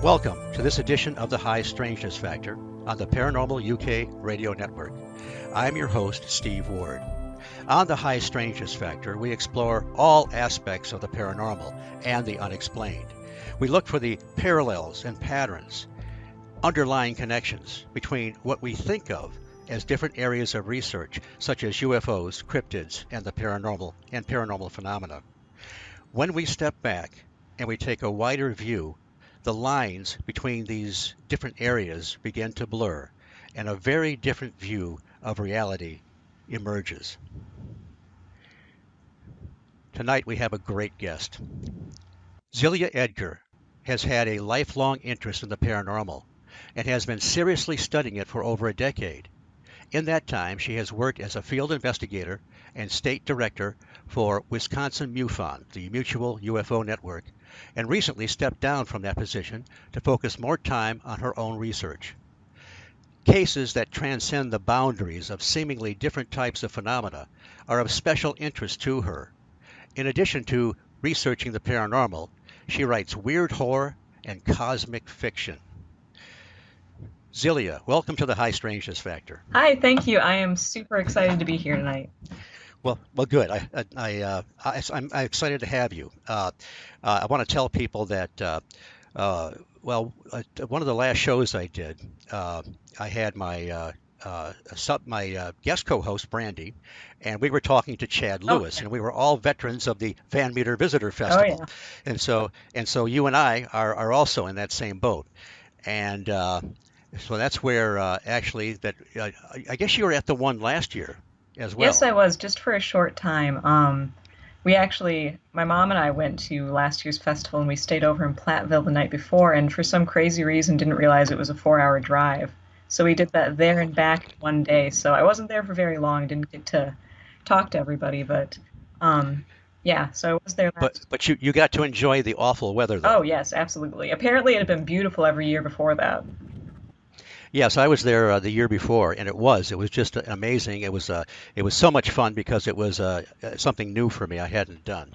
Welcome to this edition of the High Strangeness Factor on the Paranormal UK radio network. I'm your host, Steve Ward. On the High Strangeness Factor, we explore all aspects of the paranormal and the unexplained. We look for the parallels and patterns, underlying connections between what we think of as different areas of research, such as UFOs, cryptids, and the paranormal and paranormal phenomena. When we step back and we take a wider view, the lines between these different areas begin to blur, and a very different view of reality emerges. Tonight we have a great guest. Zelia Edgar has had a lifelong interest in the paranormal and has been seriously studying it for over a decade. In that time, she has worked as a field investigator and state director for Wisconsin MUFON, the Mutual UFO Network, and recently stepped down from that position to focus more time on her own research. Cases that transcend the boundaries of seemingly different types of phenomena are of special interest to her. In addition to researching the paranormal, she writes weird horror and cosmic fiction. Zelia, welcome to the High Strangeness Factor. Hi, thank you. I am super excited to be here tonight. Well, good. I'm excited to have you. I want to tell people that, one of the last shows I did, I had my guest co-host Brandy, and we were talking to Chad Lewis, and we were all veterans of the Van Meter Visitor Festival, and so you and I are also in that same boat, and so that's where actually that I guess you were at the one last year as well. Yes, I was, just for a short time. My mom and I went to last year's festival, and we stayed over in Platteville the night before, and for some crazy reason didn't realize it was a 4-hour drive. So we did that there and back one day. So I wasn't there for very long, didn't get to talk to everybody, but yeah, so I was there last. But you got to enjoy the awful weather, though. Oh, yes, absolutely. Apparently it had been beautiful every year before that. Yes, I was there the year before, and it was just amazing. It was so much fun because it was something new for me I hadn't done.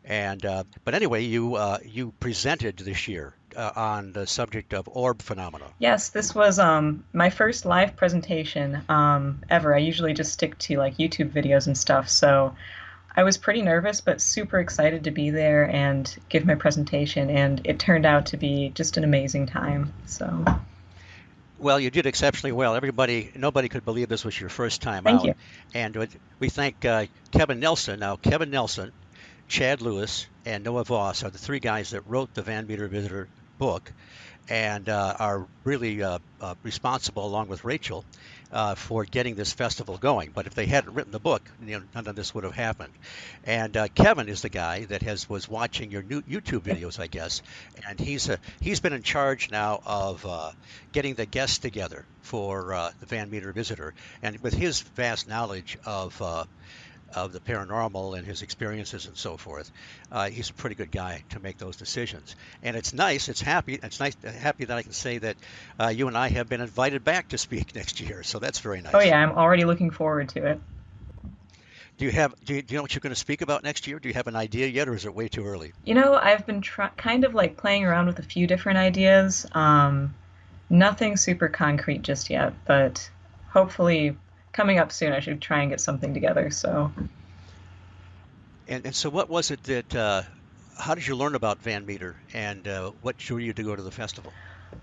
And but anyway, you presented this year on the subject of orb phenomena. Yes, this was my first live presentation ever. I usually just stick to like YouTube videos and stuff, so I was pretty nervous but super excited to be there and give my presentation, and it turned out to be just an amazing time. So. Well, you did exceptionally well. Nobody could believe this was your first time Thank out. you. And we thank Kevin Nelson. Now, Kevin Nelson, Chad Lewis, and Noah Voss are the three guys that wrote the Van Meter Visitor book, and are really responsible, along with Rachel, for getting this festival going. But if they hadn't written the book, none of this would have happened. And Kevin is the guy that was watching your new YouTube videos, I guess, and he's been in charge now of getting the guests together for the Van Meter Visitor, and with his vast knowledge of the paranormal and his experiences and so forth, he's a pretty good guy to make those decisions. And it's nice happy that I can say that you and I have been invited back to speak next year, so that's very nice. Oh yeah, I'm already looking forward to it. Do you know what you're going to speak about next year? Do you have an idea yet, or is it way too early? I've been kind of like playing around with a few different ideas. Nothing super concrete just yet, but hopefully coming up soon I should try and get something together. So. And so what was it that, how did you learn about Van Meter, and what drew you to go to the festival?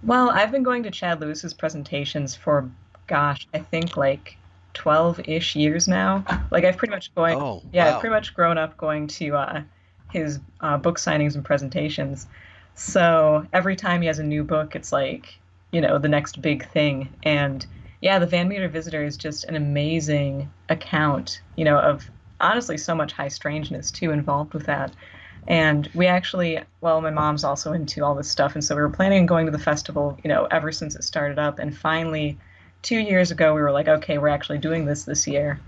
Well, I've been going to Chad Lewis's presentations for, gosh, I think like 12-ish years now. Like I've pretty much going, Oh, yeah, I've wow. pretty much grown up going to his book signings and presentations. So every time he has a new book, it's like, the next big thing. And yeah, the Van Meter Visitor is just an amazing account, of honestly so much high strangeness too involved with that. And we actually, well, my mom's also into all this stuff, and so we were planning on going to the festival, ever since it started up. And finally, 2 years ago, we were like, okay, we're actually doing this year.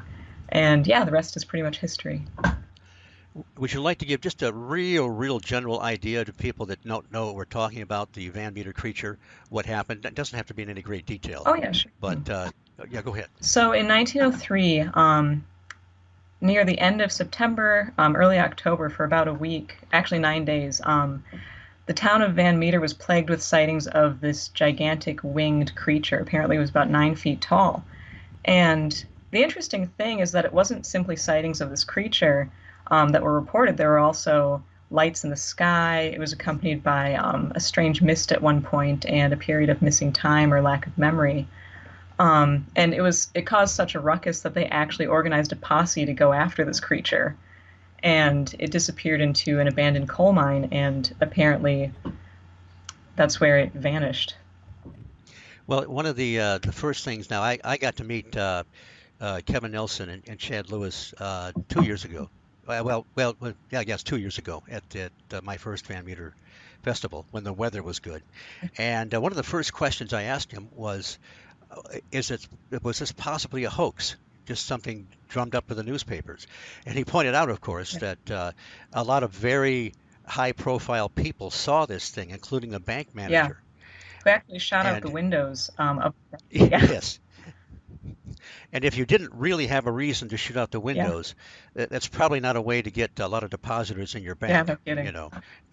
And yeah, the rest is pretty much history. Would you like to give just a real general idea to people that don't know what we're talking about, the Van Meter creature, what happened? It doesn't have to be in any great detail, Oh yeah, sure. but yeah, go ahead. So in 1903, near the end of September, early October, for about a week, actually 9 days, the town of Van Meter was plagued with sightings of this gigantic winged creature. Apparently, it was about 9 feet tall. And the interesting thing is that it wasn't simply sightings of this creature that were reported. There were also lights in the sky. It was accompanied by a strange mist at one point and a period of missing time or lack of memory. And it caused such a ruckus that they actually organized a posse to go after this creature. And it disappeared into an abandoned coal mine, and apparently that's where it vanished. Well, one of the first things now I got to meet Kevin Nelson and Chad Lewis 2 years ago. Yeah, I guess 2 years ago at my first Van Meter festival when the weather was good. And one of the first questions I asked him was, "Is it was this possibly a hoax? Just something drummed up for the newspapers?" And he pointed out, of course, Yeah. that a lot of very high-profile people saw this thing, including the bank Yeah. manager. We actually shot out the And windows up. Yeah. yes, and if you didn't really have a reason to shoot out the Yeah. windows, that's probably not a way to get a lot of depositors in your Yeah. bank, No kidding.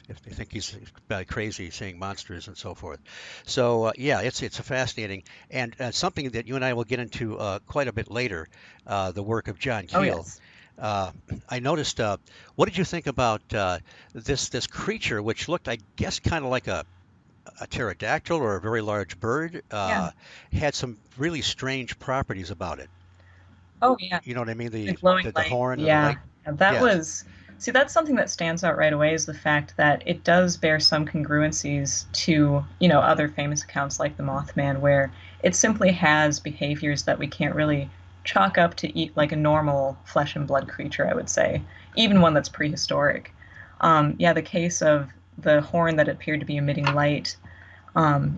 if they think he's crazy seeing monsters and so forth. So yeah, it's a fascinating and something that you and I will get into quite a bit later, the work of John Oh, Keel. yes. Uh, I noticed. What did you think about this creature, which looked, I guess, kind of like a pterodactyl or a very large bird? Yeah. Had some really strange properties about it. Oh, yeah. You know what I mean? The The glowing the, the light. horn or the Yeah. light. That Yes. was, see, that's something that stands out right away is the fact that it does bear some congruencies to, other famous accounts like the Mothman, where it simply has behaviors that we can't really chalk up to eat like a normal flesh and blood creature, I would say, even one that's prehistoric. Yeah, the case of the horn that appeared to be emitting light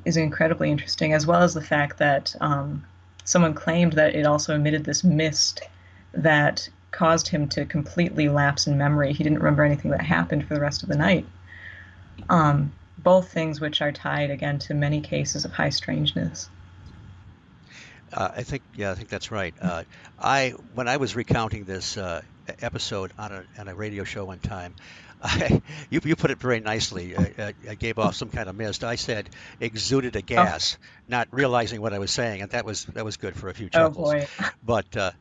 is incredibly interesting, as well as the fact that someone claimed that it also emitted this mist that caused him to completely lapse in memory. He didn't remember anything that happened for the rest of the night. Both things which are tied again to many cases of high strangeness. I think that's right. I when I was recounting this episode on a radio show one time, you put it very nicely. I gave off some kind of mist. I said exuded a Oh, gas, not realizing what I was saying, and that was good for a few oh chuckles. boy. But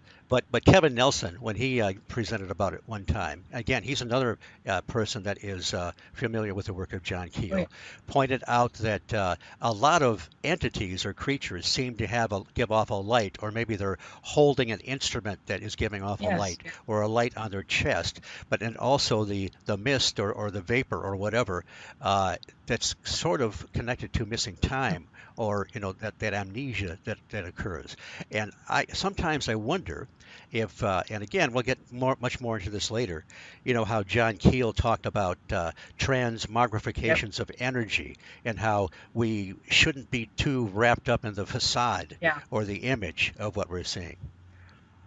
but Kevin Nelson, when he presented about it one time, again, he's another person that is familiar with the work of John Oh, yeah. Keel, pointed out that a lot of entities or creatures seem to give off a light, or maybe they're holding an instrument that is giving off a Yes. light, or a light on their chest, but and also the mist or the vapor or whatever that's sort of connected to missing time or that amnesia that occurs. And I sometimes I wonder if and again we'll get much more into this later. How John Keel talked about Yep. transmogrifications of energy and how we shouldn't be too wrapped up in the facade Yeah. or the image of what we're seeing.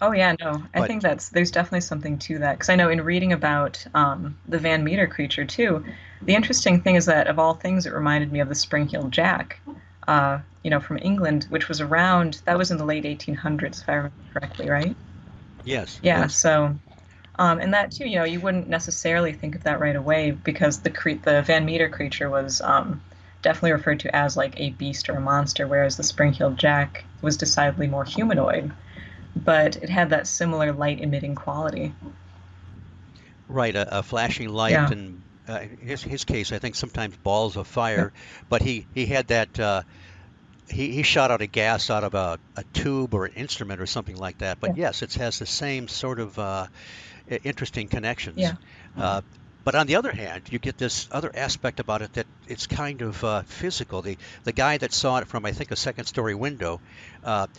Oh yeah, no. I But think there's definitely something to that because I know in reading about the Van Meter creature too, the interesting thing is that of all things, it reminded me of the Spring-Heeled Jack, from England, which was around. That was in the late 1800s, if I remember correctly, right? yes, Yeah. yes. So, and that too, you wouldn't necessarily think of that right away because the Van Meter creature was definitely referred to as like a beast or a monster, whereas the Spring-Heeled Jack was decidedly more humanoid, but it had that similar light emitting quality. Right, a flashing light, Yeah. and in his case, I think sometimes balls of Yep. fire. But he had that. he shot out a gas out of a tube or an instrument or something like that. But Yeah. yes, it has the same sort of interesting connections. Yeah. Uh, but on the other hand, you get this other aspect about it that it's kind of physical. The guy that saw it from I think a second story window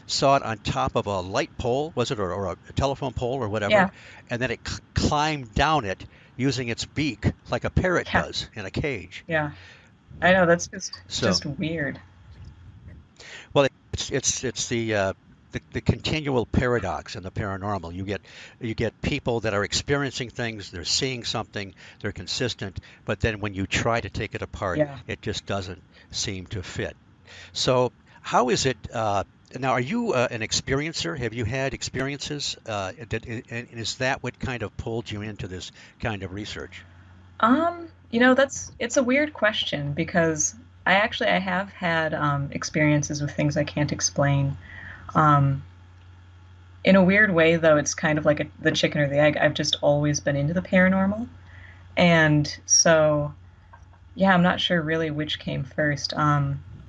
saw it on top of a light pole, was it, or a telephone pole or whatever, Yeah. and then it climbed down it using its beak like a parrot Yeah. does in a cage. Yeah. I know that's So, just weird. well, it's the continual paradox in the paranormal. You get people that are experiencing things, they're seeing something, they're consistent, but then when you try to take it apart, Yeah. it just doesn't seem to fit. So, how is it now? Are you an experiencer? Have you had experiences? And is that what kind of pulled you into this kind of research? It's a weird question because I have had experiences with things I can't explain. Um, in a weird way, though, it's kind of like the chicken or the egg. I've just always been into the paranormal, and so yeah, I'm not sure really which came first.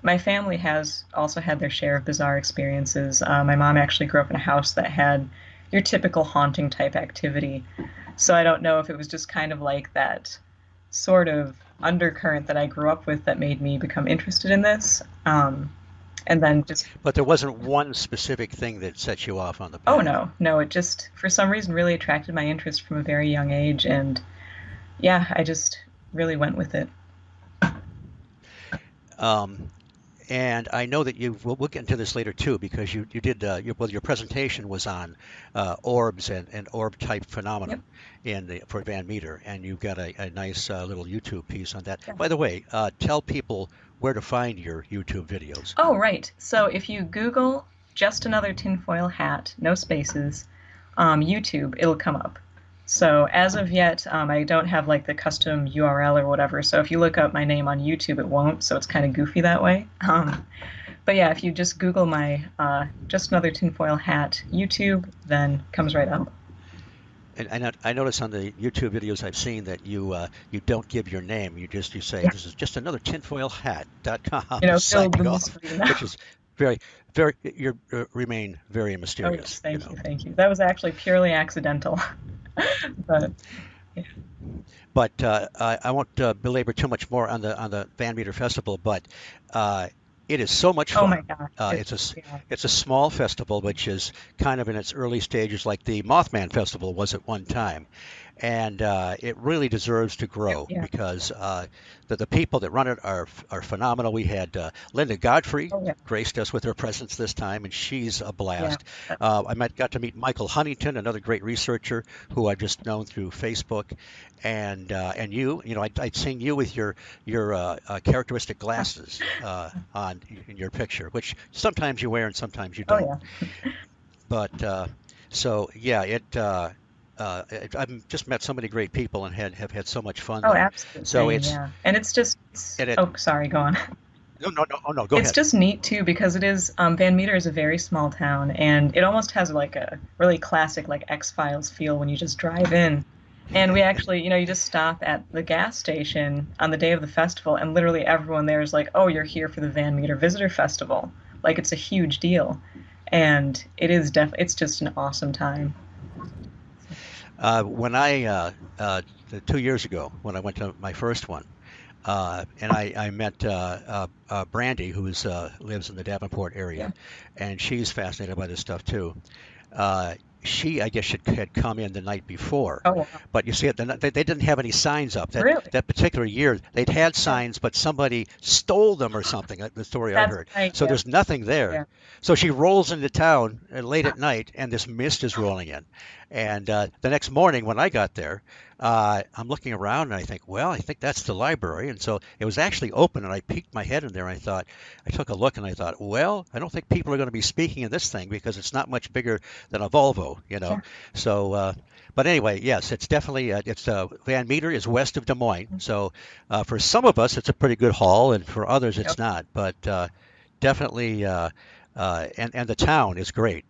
My family has also had their share of bizarre experiences. My mom actually grew up in a house that had your typical haunting type activity. So I don't know if it was just kind of like that sort of undercurrent that I grew up with that made me become interested in this. And then just, But there wasn't one specific thing that set you off on the oh path. no, no, it just, for some reason, really attracted my interest from a very young age. And yeah, I just really went with it. Um, And I know that we'll get into this later too, because you did your presentation was on orbs and orb type Yep. phenomenon for Van Meter, and you've got a nice little YouTube piece on that. Yeah. By the way, tell people where to find your YouTube videos. Oh, right. So if you Google just another tinfoil hat, no spaces, YouTube, it'll come up. So as of yet, I don't have like the custom URL or whatever. So if you look up my name on YouTube, it won't. So it's kind of goofy that way. But yeah, if you just Google my just another tinfoil hat YouTube, then it comes right up. And I notice on the YouTube videos I've seen that you don't give your name. You say Yeah, this is just another tinfoilhat.com build the signing off, mystery now. which is very you remain very Oh yes, mysterious. thank you, thank you. That was actually purely accidental. But yeah. But I won't belabor too much more on the Van Meter Festival, but uh, it is so much Oh my fun. gosh, yeah. It's a small festival, which is kind of in its early stages, like the Mothman Festival was at one time, and it really deserves to Yep, grow yeah. because the people that run it are phenomenal. We had Linda Godfrey Oh yeah, graced us with her presence this time, and she's a yeah. blast. Got to meet Michael Huntington, another great researcher who I've just known through Facebook, and I'd seen you with your characteristic glasses on in your picture, which sometimes you wear and sometimes you Oh don't. yeah. But so yeah, I've just met so many great people and have had so much fun Oh, there. absolute So same, yeah. And and it oh, sorry, go on. no no no oh no go It's ahead. just neat too because it is Van Meter is a very small town and it almost has like a really classic like X-Files feel when you just drive in. And we actually, you just stop at the gas station on the day of the festival and literally everyone there is like, "Oh, you're here for the Van Meter Visitor Festival." Like it's a huge deal. And it's just an awesome time. When I 2 years ago when I went to my first one. And I met Brandy, who lives in the Davenport Yeah. area, and she's fascinated by this stuff too. She, I guess, had come in the night before, Oh, wow. but you see, they didn't have any signs up. That Really? that particular year, they'd had Yeah. signs, but somebody stole them or something. The story I That's heard. right. So Yeah. there's nothing there. Yeah. So she rolls into town late at night, and this mist is rolling in. And the next morning, when I got there, I'm looking around and I think, well, I think that's the library. And so it was actually open, and I peeked my head in there. And I took a look, and I thought, well, I don't think people are going to be speaking in this thing because it's not much bigger than a Volvo. Yeah. So, but anyway, yes, it's definitely it's Van Meter is west of Des Moines. So for some of us, it's a pretty good haul, and for others, Yep. it's not. But definitely, and the town is great.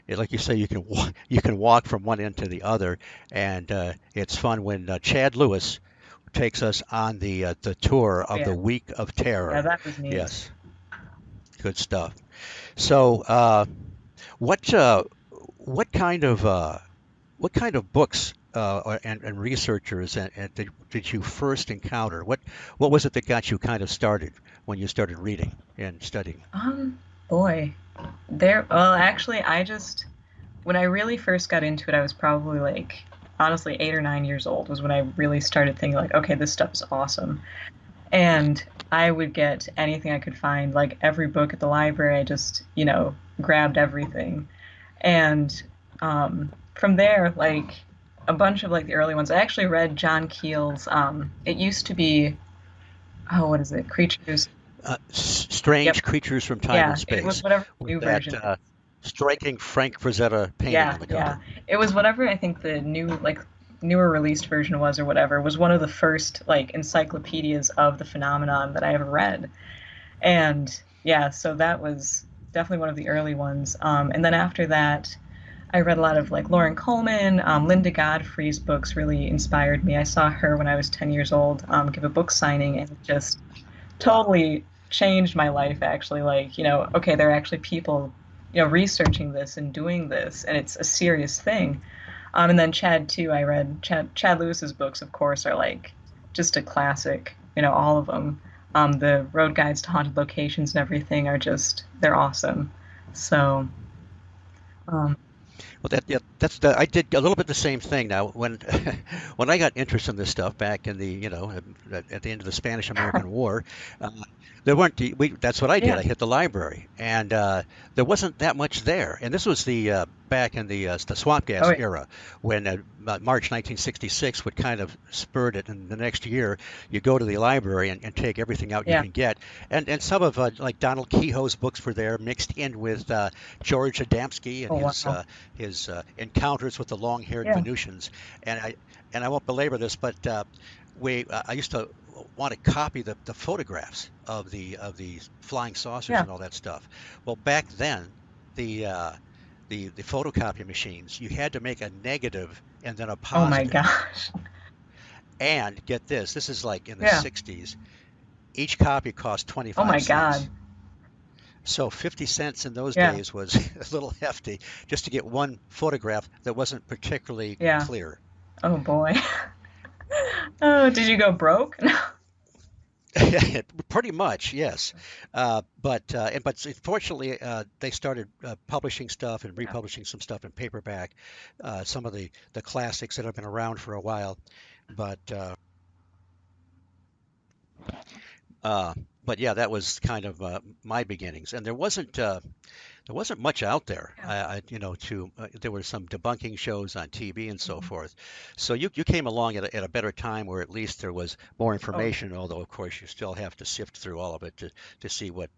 Like you say, you can walk from one end to the other, and it's fun when Chad Lewis takes us on the tour Oh of the yeah. Week of Yeah, Terror. that was neat. Yes. good stuff. So, what what kind of what kind of books and researchers did you first encounter? What was it that got you kind of started when you started reading and studying? Um, Boy, well, actually, when I really first got into it, I was probably like, honestly, 8 or 9 years old was when I really started thinking, like, okay, this stuff is awesome. And I would get anything I could find, like every book at the library. I just, grabbed everything. And from there, like a bunch of like the early ones, I actually read John Keel's. It used to be, oh, what is it? Creatures. Yep. Strange Creatures from Time and Yeah, it was Space, whatever the with new that version. striking Frank Frazetta painting Yeah, on the yeah. cover. It was whatever I think the newer released version was or whatever. It was one of the first like encyclopedias of the phenomenon that I ever read. And yeah, so that was definitely one of the early ones. And then after that, I read a lot of like Lauren Coleman, Linda Godfrey's books really inspired me. I saw her when I was 10 years old give a book signing, and it just Wow. totally changed my life actually. Like, okay, there are actually people, researching this and doing this, and it's a serious thing. And then Chad too, I read Chad Lewis's books, of course, are like just a classic, all of them. The road guides to haunted locations and everything are they're awesome. So, um, Well, that's the I did a little bit the same thing. Now, when when I got interested in this stuff back in the at the end of the Spanish-American War, uh, there weren't that's what I did. yeah, I hit the library, and there wasn't that much there. And this was the back in the swamp oh gas yeah, era, when March 1966 would kind of spurred it. And the next year, you go to the library and take everything out you yeah. can get. And some of like Donald Kehoe's books were there, mixed in with George Adamski and Oh wow, his encounters with the long-haired yeah. Venusians. And I won't belabor this, but we I used to want to copy the photographs of the flying saucers Yeah. and all that stuff. Well, back then, the the photocopy machines, you had to make a negative and then a Oh my positive. gosh. And get this, this is like in the Yeah. 60s. Each copy cost Oh my 25 God. cents. So 50 cents in those Yeah. days was a little hefty just to get one photograph that wasn't particularly Yeah. clear. Oh boy. Oh, did you go broke? Pretty much, yes. But fortunately, they started publishing stuff and Yeah. republishing some stuff in paperback, some of the classics that have been around for a while. But uh, uh, but yeah, that was kind of my beginnings, and there wasn't much out there. Yeah. There were some debunking shows on TV and so Mhm. forth. So you came along at a better time where at least there was more Oh, information, although of course you still have to sift through all of it to see what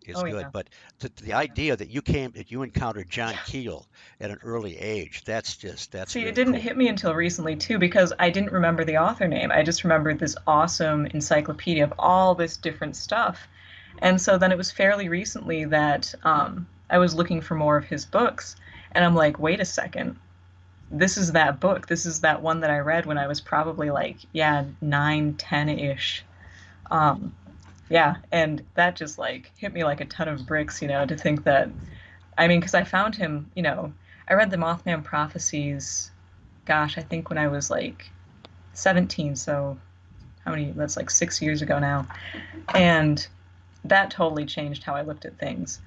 is oh good. yeah. But the idea that you encountered John Keel at an early age, that's See, it really didn't cool. hit me until recently too, because I didn't remember the author name. I just remembered this awesome encyclopedia of all this different stuff. And so then it was fairly recently that I was looking for more of his books, and I'm like, wait a second, this is that book. This is that one that I read when I was probably like, yeah, 9, 10-ish. Um, yeah, and that just like hit me like a ton of bricks, to think that, I mean, because I found him, I read the Mothman Prophecies, gosh, I think when I was like 17, so that's like 6 years ago now. And that totally changed how I looked at things.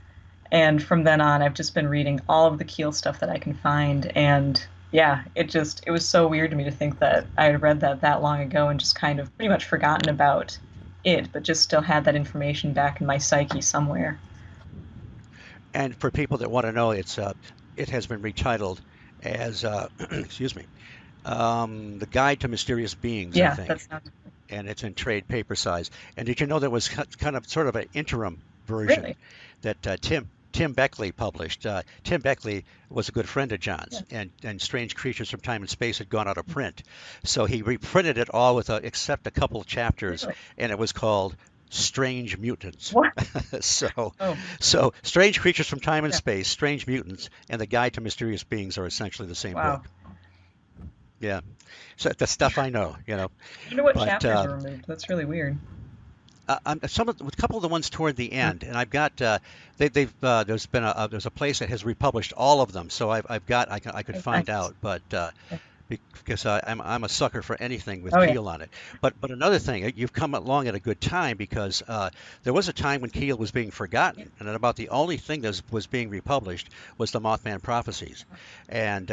And from then on, I've just been reading all of the Keel stuff that I can find. And yeah, it was so weird to me to think that I had read that long ago and just kind of pretty much forgotten about it, but just still had that information back in my psyche somewhere. And for people that want to know, it has been retitled as excuse me, The Guide to Mysterious Beings, I Yeah, that think, sounds and it's in trade paper size. And did you know there was kind of sort of an interim version really. that Tim Beckley published? Tim Beckley was a good friend of Yeah, John's, and Strange Creatures from Time and Space had gone out of print, so he reprinted it all except a couple of chapters, really. and it was called Strange Mutants. What? so, Oh, so Strange Creatures from Time and yeah. Space, Strange Mutants, and The Guide to Mysterious Beings are essentially the same Wow. book. Yeah, so the stuff I know. I wonder what But chapters were removed. That's really weird. a couple of the ones toward the end, and I've got they've there's a place that has republished all of them, so I've got I could find Nice. out, but because I'm a sucker for anything with Oh yeah. Keel on it. But another thing, you've come along at a good time because there was a time when Keel was being forgotten, and then about the only thing that was being republished was the Mothman prophecies, and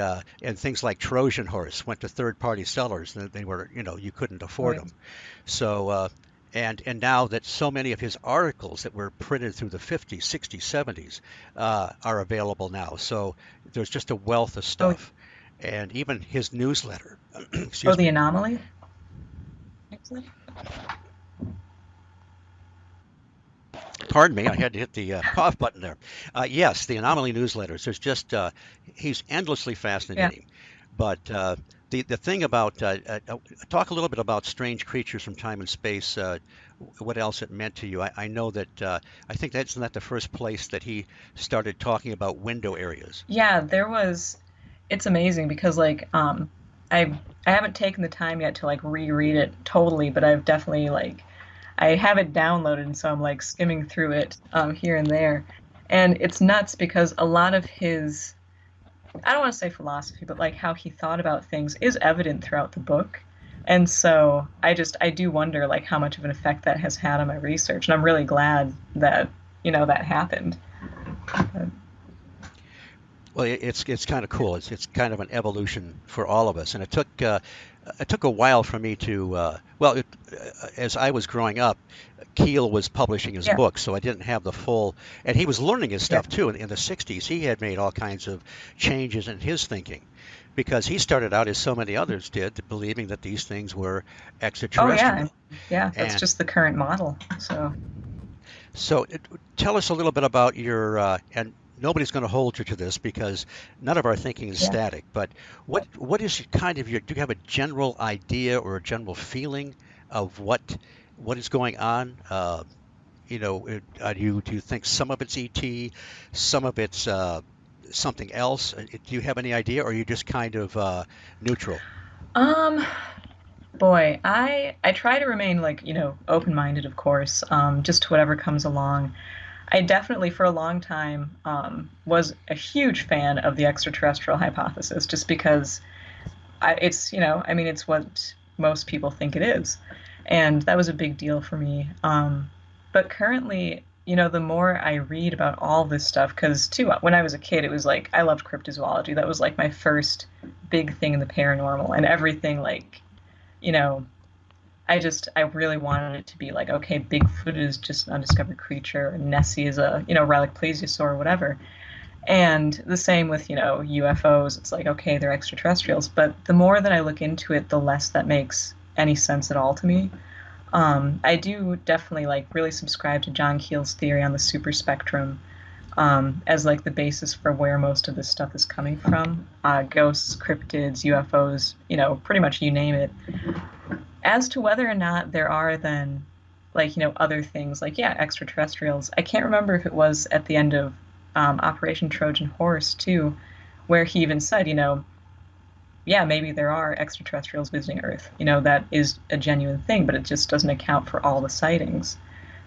things like Trojan Horse went to third-party sellers, and they were you couldn't Oh afford yeah. them. So and now that so many of his articles that were printed through the 50s, 60s, 70s are available now. So there's just a wealth of Oh yeah. stuff. And even his newsletter, Oh, excuse the me, anomaly. Excellent. pardon me, I had to hit the cough button there. Yes, the anomaly newsletters. There's just he's endlessly Yeah. fascinating. But the thing about talk a little bit about strange creatures from time and space. What else it meant to you? I know that I think that's not the first place that he started talking about window areas. Yeah, there was it's amazing because like I haven't taken the time yet to like reread it totally, but I've definitely like I have it downloaded and so I'm like skimming through it here and there. And it's nuts because a lot of his I don't want to say philosophy, but like how he thought about things is evident throughout the book. And so I do wonder like how much of an effect that has had on my research. And I'm really glad that, that happened. But, Well, it's kind of cool. It's kind of an evolution for all of us, and it took a while for me to as I was growing up, Keel was publishing his yeah, books, so I didn't have the full, and he was learning his yeah. stuff too. In the 60s, he had made all kinds of changes in his thinking because he started out, as so many others did, believing that these things were Oh yeah. extraterrestrial. Yeah, that's And just the current model. So, so tell us a little bit about and nobody's going to hold you to this because none of our thinking is yeah. static, but what is kind of do you have a general idea or a general feeling of what is going on? Do you think some of it's ET, some of it's something else? Do you have any idea, or are you just kind of neutral? Um boy, I try to remain like, open-minded, of course, just to whatever comes along. I definitely, for a long time, was a huge fan of the extraterrestrial hypothesis, just because I mean, it's what most people think it is, and that was a big deal for me. But currently, the more I read about all this stuff, because too, when I was a kid, it was like I loved cryptozoology. That was like my first big thing in the paranormal, and everything like, you know, I really wanted it to be like, okay, Bigfoot is just an undiscovered creature, and Nessie is a, relic plesiosaur or whatever. And the same with, UFOs. It's like, okay, they're extraterrestrials. But the more that I look into it, the less that makes any sense at all to me. I do definitely like really subscribe to John Keel's theory on the super spectrum as like the basis for where most of this stuff is coming from. Ghosts, cryptids, UFOs, pretty much you name it. As to whether or not there are then like, other things like, yeah, extraterrestrials. I can't remember if it was at the end of Operation Trojan Horse too, where he even said, yeah, maybe there are extraterrestrials visiting Earth. That is a genuine thing, but it just doesn't account for all the sightings.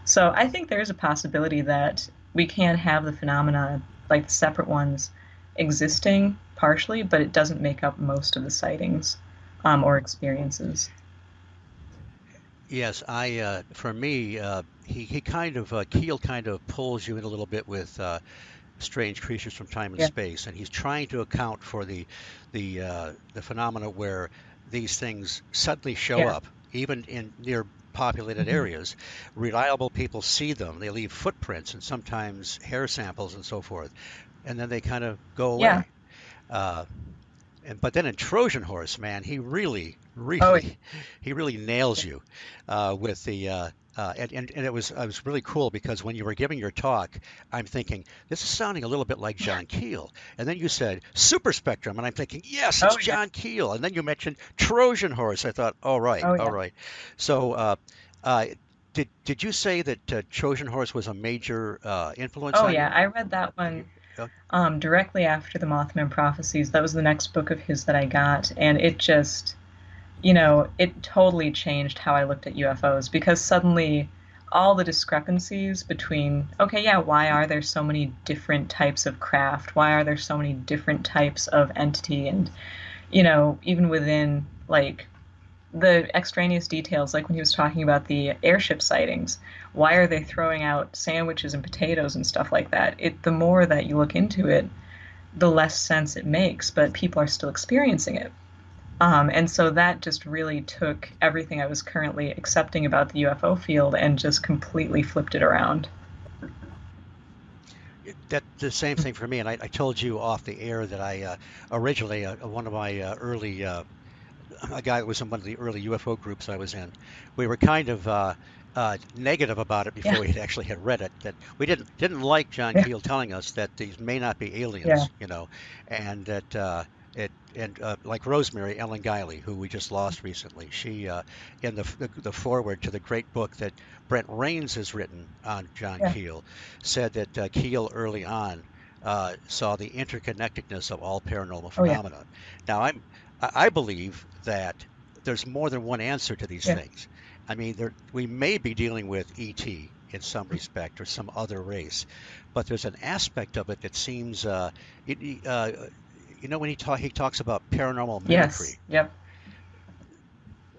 So I think there's a possibility that we can have the phenomena, like the separate ones, existing partially, but it doesn't make up most of the sightings or experiences. Yes, for me, he kind of Keel kind of pulls you in a little bit with strange creatures from time and Yeah, space, and he's trying to account for the phenomena where these things suddenly show yeah, up, even in near populated hmm areas. Reliable people see them; they leave footprints and sometimes hair samples and so forth, and then they kind of go yeah. away. Uh, but then in Trojan Horse, man, he really, Oh, yeah. really, he really nails you with the. And it was really cool because when you were giving your talk, I'm thinking this is sounding a little bit like John Keel, and then you said super spectrum, and I'm thinking yes, it's Oh, yeah. John Keel, and then you mentioned Trojan Horse. I thought, all right, Oh, all yeah. right. So, uh, did you say that Trojan Horse was a major influence Oh, on yeah. you? I read that You- one uh, directly after the Mothman Prophecies. That was the next book of his that I got, and it just, it totally changed how I looked at UFOs because suddenly all the discrepancies between, okay, yeah, why are there so many different types of craft? Why are there so many different types of entity? And, even within like the extraneous details, like when he was talking about the airship sightings, why are they throwing out sandwiches and potatoes and stuff like that? The more that you look into it, the less sense it makes, but people are still experiencing it. And so that just really took everything I was currently accepting about the UFO field and just completely flipped it around. That the same thing for me, and I told you off the air that I originally one of my early a guy that was in one of the early UFO groups I was in, we were kind of negative about it Yeah, before we had actually had read it. That we didn't like John yeah, Keel telling us that these may not be yeah. aliens, and that like Rosemary Ellen Guiley, who we just lost recently, she in the foreword to the great book that Brent Raines has written on John Yeah. Keel, said that Keel early on saw the interconnectedness of all paranormal Oh, yeah. phenomena. Now I believe that there's more than one answer to these Yeah. things. I mean, we may be dealing with ET in some respect or some other race, but there's an aspect of it that seems, when he talks about paranormal Yes. mimicry, Yep.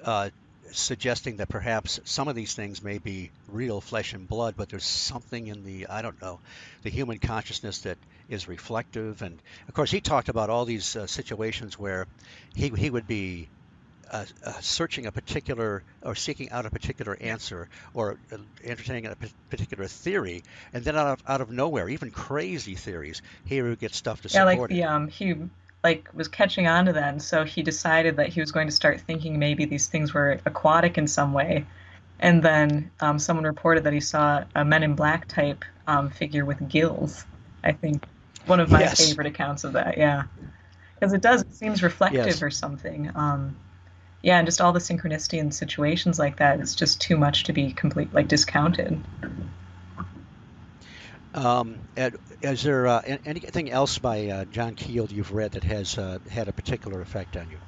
uh, suggesting that perhaps some of these things may be real flesh and blood, but there's something in I don't know, the human consciousness that is reflective. And of course, he talked about all these situations where he would be searching a particular or seeking out a particular Yeah. answer or entertaining a particular theory, and then out of nowhere, even crazy theories, he would get stuff to Yeah, like support it. he like was catching on to that, and so he decided that he was going to start thinking maybe these things were aquatic in some way. And then someone reported that he saw a Men in Black type figure with gills. I think one of my Yes, favorite accounts of that. Yeah, because it seems reflective yes. or something. Yeah, and just all the synchronicity in situations like that, it's just too much to be complete like discounted. Is there anything else by John Keel you've read that has had a particular effect on you?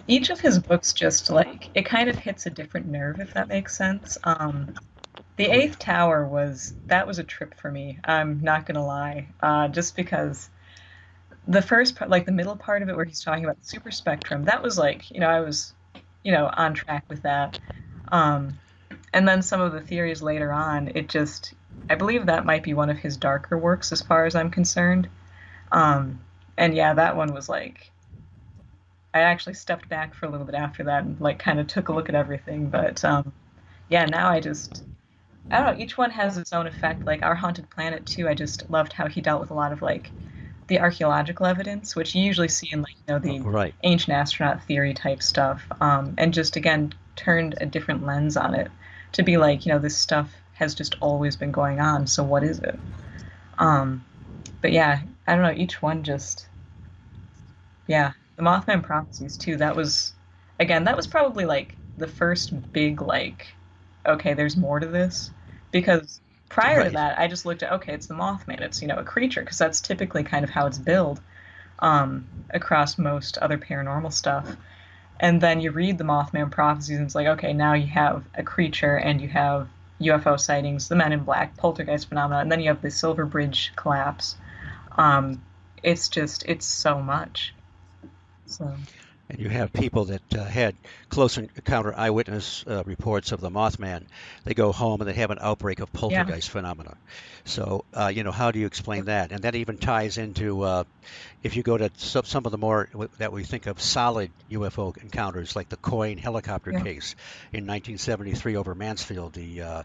Each of his books just like it kind of hits a different nerve, if that makes sense. The Oh yeah. Eighth Tower was a trip for me. I'm not gonna lie, just because the first part, like the middle part of it, where he's talking about the super spectrum, that was like I was on track with that. Um, and then some of the theories later on, I believe that might be one of his darker works as far as I'm concerned. Um, and yeah, that one was like I actually stepped back for a little bit after that and like kind of took a look at everything. But yeah, now I don't know. Each one has its own effect. Like Our Haunted Planet too. I just loved how he dealt with a lot of like the archaeological evidence, which you usually see in like the Right. ancient astronaut theory type stuff, and just again turned a different lens on it to be like this stuff has just always been going on. So what is it? Um, but yeah, I don't know. Each one just yeah. The Mothman prophecies too. That was probably like the first big like okay, there's more to this because prior to Right. that, I just looked at okay, it's the Mothman. It's a creature because that's typically kind of how it's billed across most other paranormal stuff. And then you read the Mothman prophecies, and it's like okay, now you have a creature and you have UFO sightings, the Men in Black, poltergeist phenomena, and then you have the Silver Bridge collapse. Um, it's so much. So And you have people that had close encounter eyewitness reports of the Mothman. They go home and they have an outbreak of yeah, poltergeist phenomena. So, how do you explain that? And that even ties into if you go to some of the more that we think of solid UFO encounters, like the Coyne helicopter yeah, case in 1973 over Mansfield, the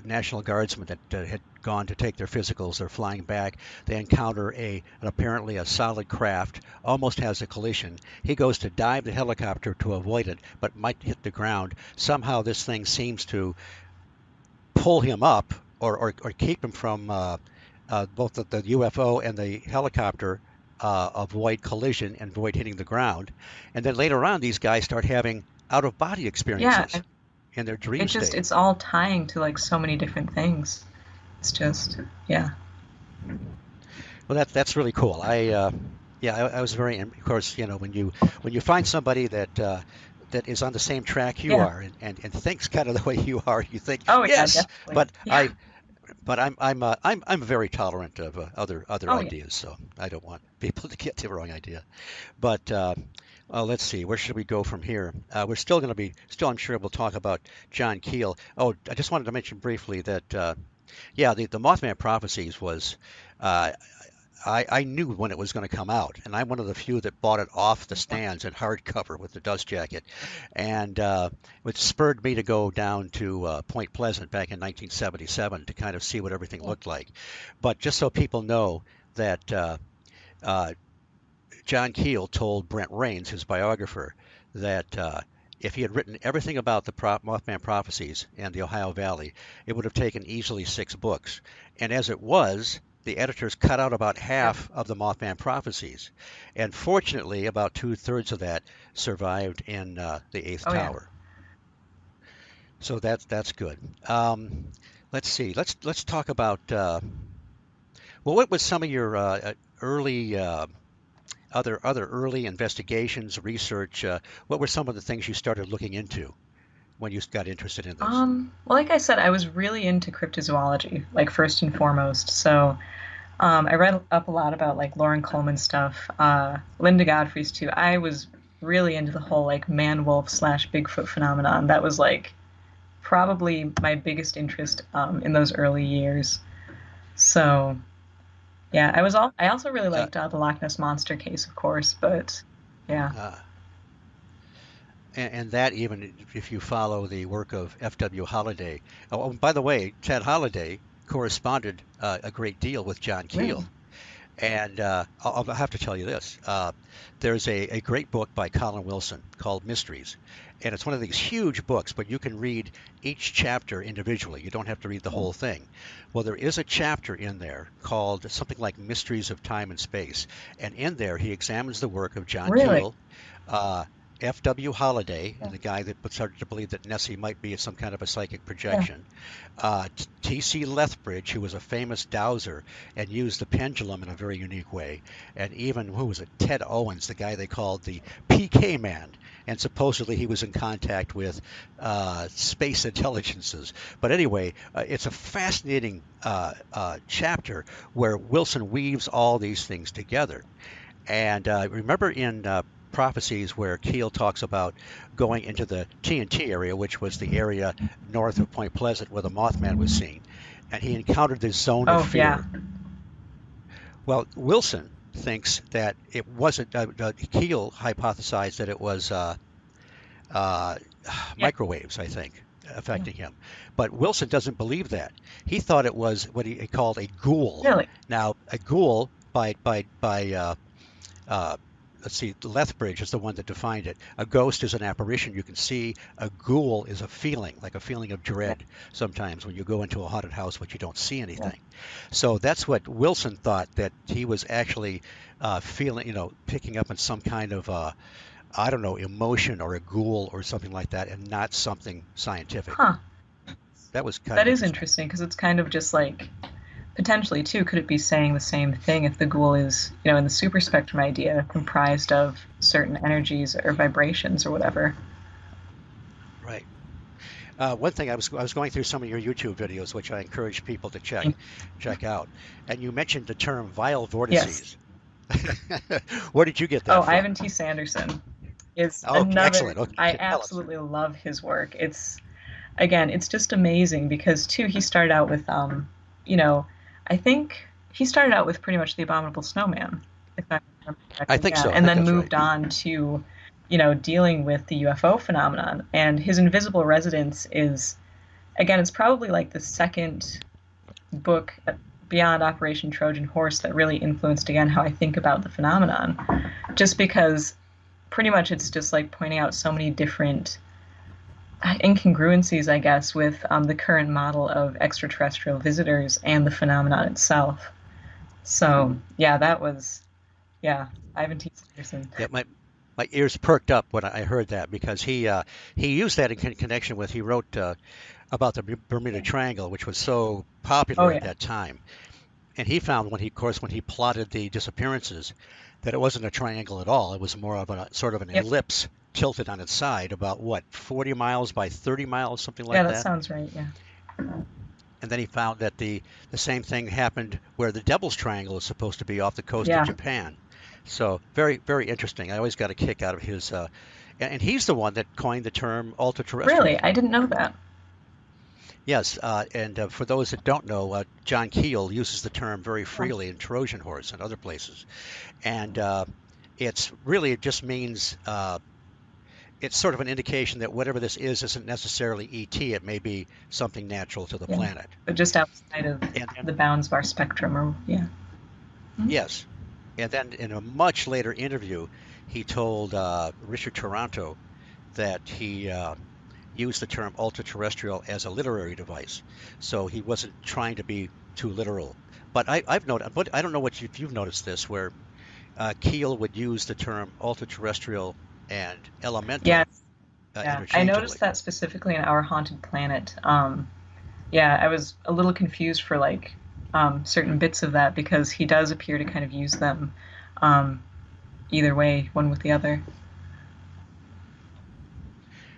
National Guardsmen that had gone to take their physicals, they're flying back. They encounter an apparently a solid craft, almost has a collision. He goes to dive the helicopter to avoid it, but might hit the ground. Somehow this thing seems to pull him up or keep him from both the UFO and the helicopter avoid collision and avoid hitting the ground. And then later on, these guys start having out of body yeah. experiences in their dream It just state. it's all tying to like so many different things. It's just yeah. Well, that's really cool. I was very, of course, when you find somebody that that is on the same track you Yeah. are and thinks kind of the way you are, you think, Oh yeah, yes, definitely. but Yeah. I'm very tolerant of other Oh yeah. ideas, so I don't want people to get the wrong idea. But well, let's see, where should we go from here? We're still going to be still. I'm sure we'll talk about John Keel. Oh, I just wanted to mention briefly that yeah, the Mothman Prophecies was. Uh, I knew when it was going to come out, and I'm one of the few that bought it off the stands in hardcover with the dust jacket, and it spurred me to go down to Point Pleasant back in 1977 to kind of see what everything looked like. But just so people know that uh, John Keel told Brent Raines, his biographer, that if he had written everything about the Mothman prophecies and the Ohio Valley, it would have taken easily 6 books. And as it was, the editors cut out about Yep. half of the Mothman prophecies. And fortunately, about 2/3 of that survived in the Eighth Oh yeah. Tower. So that's good. Let's see. Let's talk about well, what was some of your early other early investigations, research? What were some of the things you started looking into when you got interested in this? Well, like I said, I was really into cryptozoology, like first and foremost. So I read up a lot about like Lauren Coleman stuff, Linda Godfrey's too. I was really into the whole like man wolf slash Bigfoot phenomenon. That was like probably my biggest interest in those early years. So yeah, I also really Uh, liked the Loch Ness monster case, of course, but yeah. uh, and that even if you follow the work of F.W. Holliday. Oh, by the way, Ted Holliday corresponded a great deal with John Really? Keel. And I'll have to tell you this. There's a great book by Colin Wilson called Mysteries. And it's one of these huge books, but you can read each chapter individually. You don't have to read the Cool. whole thing. Well, there is a chapter in there called something like Mysteries of Time and Space. And in there, he examines the work of John Really? Keel, uh, F.W. Holliday, and the guy that started to believe that Nessie might be some kind of a psychic Yeah. projection, T.C. Lethbridge, who was a famous dowser and used the pendulum in a very unique way, and even, who was it, Ted Owens, the guy they called the PK Man, and supposedly he was in contact with space intelligences. But anyway, it's a fascinating chapter where Wilson weaves all these things together. And remember in prophecies where Keel talks about going into the TNT area, which was the area north of Point Pleasant where the Mothman was seen, and he encountered this zone of Oh yeah. fear. Well, Wilson thinks that it wasn't. Keel hypothesized that it was uh, Yeah. microwaves, I think, Yeah. affecting him. But Wilson doesn't believe that. He thought it was what he called a ghoul. Really? Now, a ghoul by uh, let's see, Lethbridge is the one that defined it. A ghost is an apparition you can see. A ghoul is a feeling, like a feeling of Yeah. dread sometimes when you go into a haunted house but you don't see Yeah. anything. So that's what Wilson thought, that he was actually feeling, picking up on some kind of, I don't know, emotion or a ghoul or something like that, and not something scientific. Huh. That was kind That of is interesting. interesting because it's kind of just like potentially too, could it be saying the same thing if the ghoul is, in the super spectrum idea, comprised of certain energies or vibrations or whatever? Right. One thing I was going through some of your YouTube videos, which I encourage people to check out, and you mentioned the term vile Yes. vortices. Where did you get Oh, that from? Ivan T. Sanderson is Oh, another. excellent. Okay, I tell us. absolutely love his work. It's just amazing because too he started out with you know, I think he started out with pretty much the Abominable Snowman, if I remember I correctly. think Yeah, so. I and think then that's right. moved on to, dealing with the UFO phenomenon. And his Invisible Residence is, again, it's probably like the second book beyond Operation Trojan Horse that really influenced again how I think about the phenomenon. Just because pretty much it's just like pointing out so many different incongruencies, I guess, with the current model of extraterrestrial visitors and the phenomenon itself. So yeah, yeah, Ivan T. Sanderson. Yeah, my ears perked up when I heard that because he used that in connection with he wrote about the Bermuda Yeah. Triangle, which was so Oh popular at yeah, that time. And he found of course, when he plotted the disappearances, that it wasn't a triangle at all. It was more of a sort of an yep, ellipse tilted on its side about what, 40 miles by 30 miles, something Yeah, like that that. sounds right. Yeah. And then he found that the same thing happened where the Devil's Triangle is supposed to be off the coast of Yeah. Japan. So very, very interesting. I always got a kick out of his, and he's the one that coined the term ultra-terrestrial. Really? I didn't know that. Yes, and for those that don't know, John Keel uses the term very Oh, freely in Trojan Horse and other places. And it just means it's sort of an indication that whatever this is isn't necessarily ET. It may be something natural to the yeah. planet. But just outside of And then, the bounds of our spectrum, or yeah. Mhm. yes, and then in a much later interview, he told Richard Toronto that he used the term ultra-terrestrial as a literary device. So he wasn't trying to be too literal. But I've noticed, but I don't know if you've noticed this, where Keel would use the term ultra-terrestrial and Yeah. elemental Yeah. I noticed interchangeably. that specifically in Our Haunted Planet. Yeah, I was a little confused for like certain bits of that because he does appear to kind of use them um, either way, one with the other.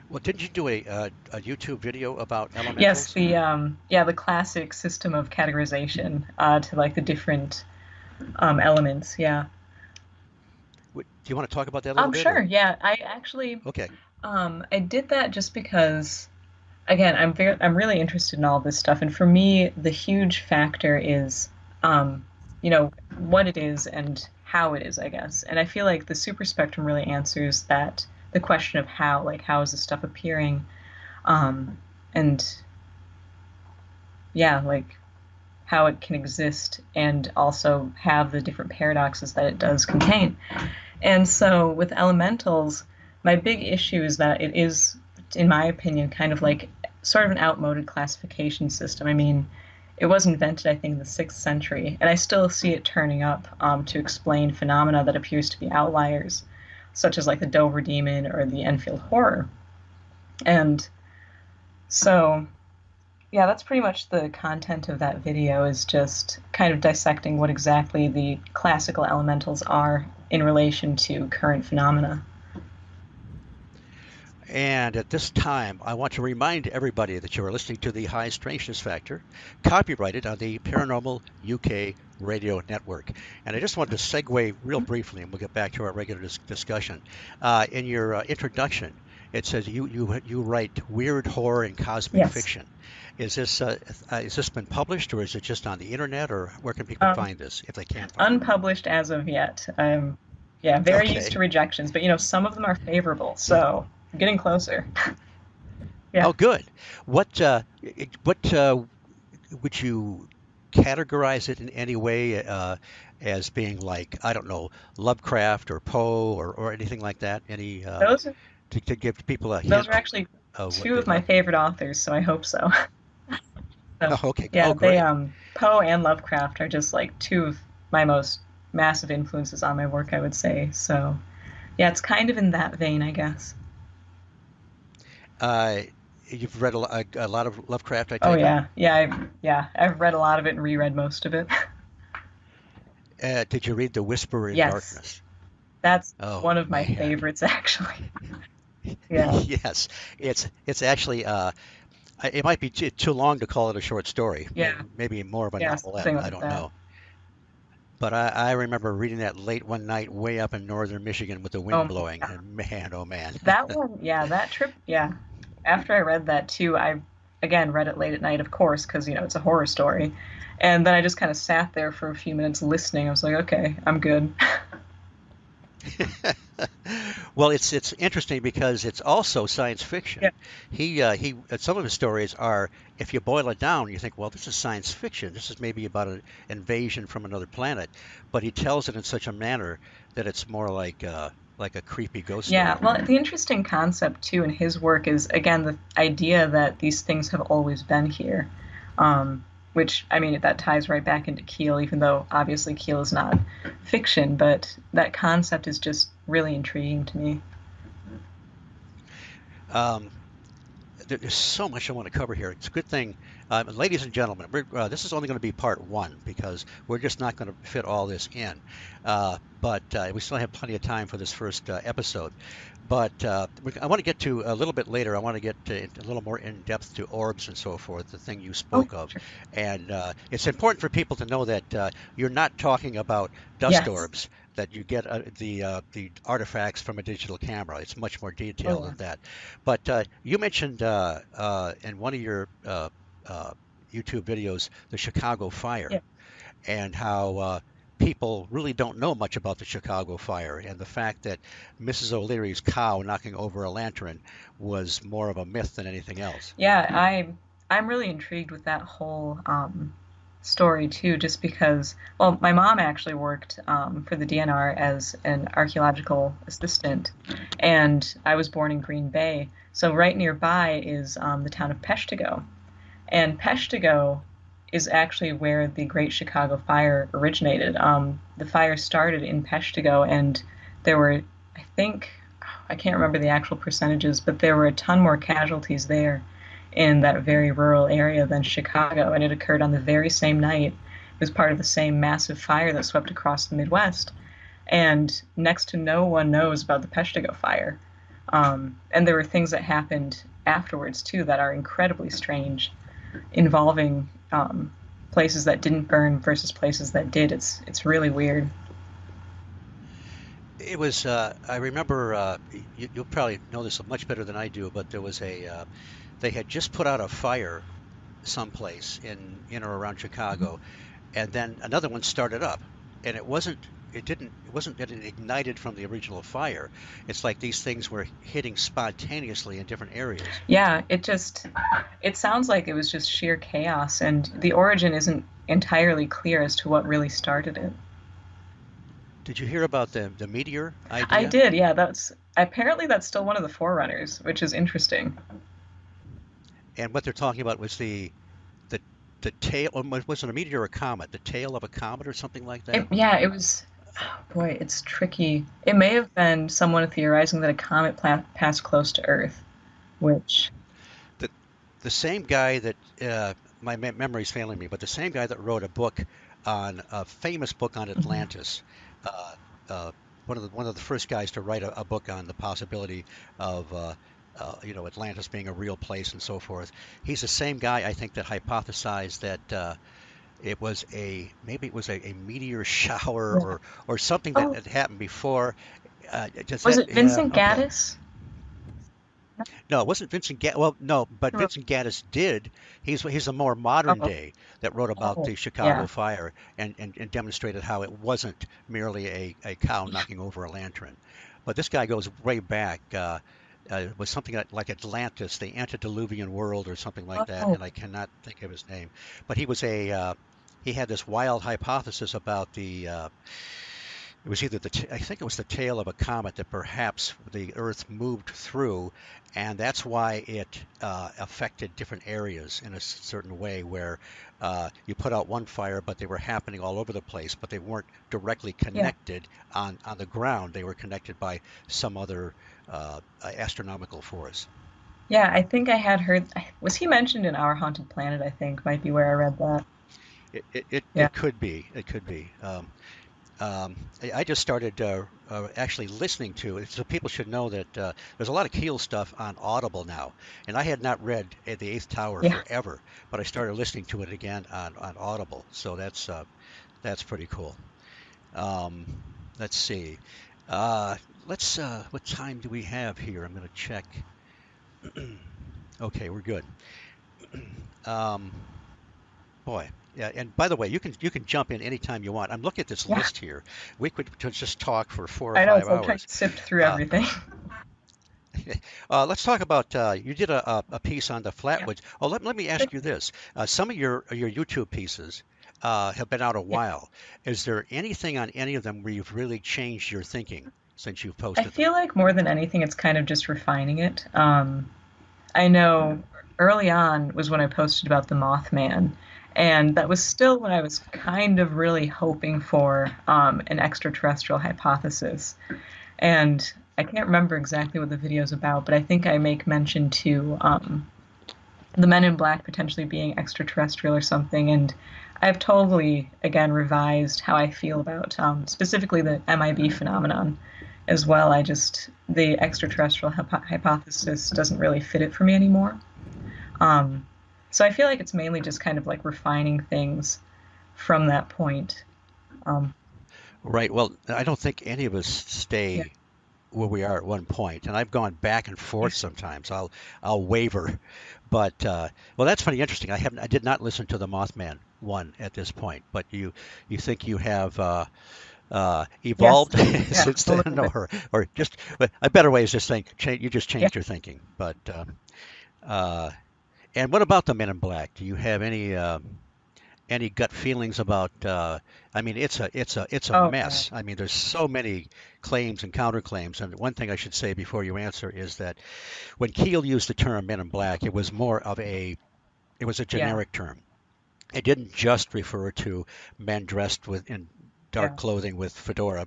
Well, didn't you do a YouTube video about Yes, elementals? the classic system of categorization to like the different elements. Yeah. Do you want to talk about that a little bit, Sure. or Yeah, I actually okay? I did that just because again, I'm really interested in all this stuff, and for me, the huge factor is, um, what it is and how it is, I guess. And I feel like the super spectrum really answers that the question of how, like, how is this stuff appearing, um, and yeah, like how it can exist and also have the different paradoxes that it does contain. And so with elementals, my big issue is that it is, in my opinion, kind of like sort of an outmoded classification system. I mean, it was invented, I think, in the 6th century, and I still see it turning up to explain phenomena that appears to be outliers, such as like the Dover Demon or the Enfield Horror. And so, yeah, that's pretty much the content of that video is just kind of dissecting what exactly the classical elementals are in relation to current phenomena. And at this time, I want to remind everybody that you are listening to the High Strangeness Factor, copyrighted on the Paranormal UK radio network. And I just wanted to segue real briefly, and we'll get back to our regular discussion. In your introduction, it says you write weird horror and cosmic Yes. fiction. Is this been published, or is it just on the internet, or where can people Um, find this if they can find it? Unpublished as of yet. Yeah, very used to Okay. rejections, but some of them are favorable, so I'm getting closer. Yeah. Oh, good. What would you categorize it in any way as being like, I don't know, Lovecraft or Poe or anything like that? Any Those to give people a those are hint actually of what two they of my like? favorite authors, so I hope so. So, Oh, okay. yeah, Oh, they great. Poe and Lovecraft are just like two of my most massive influences on my work, I would say. So, yeah, it's kind of in that vein, I guess. Uh, you've read a lot of Lovecraft, I Oh take it. yeah. I've read a lot of it and reread most of it. Did you read The Whisperer in Yes. Darkness? That's Oh one of my man. favorites actually. Yeah. Yes, it's actually it might be too long to call it a short story. Yeah. Maybe more of a Yeah, novelette. something I like don't that. know. But I remember reading that late one night way up in northern Michigan with the Oh wind my blowing, God. and man, oh man. That one, yeah, that trip, yeah. After I read that too, I again read it late at night, of course, because it's a horror story. And then I just kind of sat there for a few minutes listening. I was like, okay, I'm good. Well, it's interesting because it's also science fiction. Yeah. He some of his stories are, if you boil it down, you think, well, this is science fiction. This is maybe about an invasion from another planet, but he tells it in such a manner that it's more like a creepy ghost Yeah, story. well, the interesting concept too in his work is again the idea that these things have always been here, which I mean that ties right back into Keel, even though obviously Keel is not fiction, but that concept is just really intriguing to me. Um, there's so much I want to cover here. It's a good thing, ladies and gentlemen. This is only going to be part one because we're just not going to fit all this in. But we still have plenty of time for this first episode. But I want to get to a little bit later. I want to get to a little more in depth to orbs and so forth, the thing you Oh, spoke of. sure. And it's important for people to know that you're not talking about dust Yes. orbs that you get the artifacts from a digital camera. It's much more Oh, detailed yeah. than that. But you mentioned in one of your uh, YouTube videos the Chicago Yeah. fire and how people really don't know much about the Chicago fire and the fact that Mrs. O'Leary's cow knocking over a lantern was more of a myth than anything else. Yeah, I'm really intrigued with that whole story too, just because, well, my mom actually worked for the DNR as an archaeological assistant, and I was born in Green Bay. So right nearby is the town of Peshtigo, and Peshtigo is actually where the Great Chicago Fire originated. The fire started in Peshtigo, and there were, I think, I can't remember the actual percentages, but there were a ton more casualties there in that very rural area than Chicago, and it occurred on the very same night. It was part of the same massive fire that swept across the Midwest, and next to no one knows about the Peshtigo fire. And there were things that happened afterwards too that are incredibly strange, involving places that didn't burn versus places that did. It's really weird. It was, I remember, you'll probably know this much better than I do, but there was they had just put out a fire someplace in or around Chicago, and then another one started up, and it wasn't ignited from the original fire. It's like these things were hitting spontaneously in different areas. Yeah, it sounds like it was just sheer chaos, and the origin isn't entirely clear as to what really started it. Did you hear about the meteor I idea? did, yeah. That's still one of the forerunners, which is interesting. And what they're talking about was the the tail, was it a meteor or a comet? The tail of a comet or something like that? Yeah, it was. Oh, boy, it's tricky. It may have been someone theorizing that a comet passed close to Earth, which. The the same guy that my memory's failing me, but the same guy that wrote a book on a famous book on Mhm. Atlantis, uh, one of the first guys to write a book on the possibility of Atlantis being a real place and so forth. He's the same guy I think that hypothesized that maybe it was a meteor shower Yeah. or something that Oh, had happened before. Does was that? it Yeah. Vincent Okay. Gaddis? No, it wasn't Vincent Gaddis. Well, no, but Who Vincent Gaddis did. He's a more modern Oh, day that wrote about oh, the Chicago yeah. fire and demonstrated how it wasn't merely a cow knocking over a lantern. But this guy goes way back. It was something like Atlantis, the antediluvian world, or something like that, Oh, and I cannot think of his name. But he had this wild hypothesis about it was either I think it was the tail of a comet that perhaps the Earth moved through, and that's why it affected different areas in a certain way, where you put out one fire, but they were happening all over the place, but they weren't directly yeah. connected on the ground. They were connected by some other astronomical force. Yeah, I think I had heard. Was he mentioned in Our Haunted Planet? I think might be where I read that. Yeah. It could be. It could be. I just started actually listening to it, so people should know that there's a lot of Keel stuff on Audible now, and I had not read The Eighth Tower Yeah. forever, but I started listening to it again on Audible, so that's pretty cool. Um, let's see. Uh, what time do we have here? I'm going to check. Okay, we're good. Um, Boy, yeah. And by the way, you can jump in anytime you want. I'm looking at this Yeah. list here. We could just talk for four or I know. five It's like trying hours. to sift through Uh, everything. let's talk about you did a piece on the Yeah. Flatwoods. Oh, let me Sure. ask you this. Some of your YouTube pieces have been out a Yeah. while. Is there anything on any of them where you've really changed your thinking since you've I posted them? feel like more than anything, it's kind of just refining it. I know early on was when I posted about the Mothman, and that was still when I was kind of really hoping for an extraterrestrial hypothesis. And I can't remember exactly what the video's about, but I think I make mention to the Men in Black potentially being extraterrestrial or something. And I've totally, again, revised how I feel about specifically the MIB phenomenon as well. The extraterrestrial hypothesis doesn't really fit it for me anymore. Um, so I feel like it's mainly just kind of like refining things from that point. Um, Right. Well, I don't think any of us yeah, stay where we are at one point, and I've gone back and forth sometimes. I'll waver, but well, that's funny, interesting. I did not listen to the Mothman one at this point, but you think you have yes, evolved yeah, since a then, little bit. or just but a better way is just saying you just Yeah. changed your thinking. But uh, and what about the Men in Black? Do you have any gut feelings about I mean it's a Oh God. mess. I mean there's so many claims and counterclaims, and one thing I should say before you answer is that when Keel used the term men in black, it was a Yeah, generic term. It didn't just refer to men dressed with in dark yeah, clothing with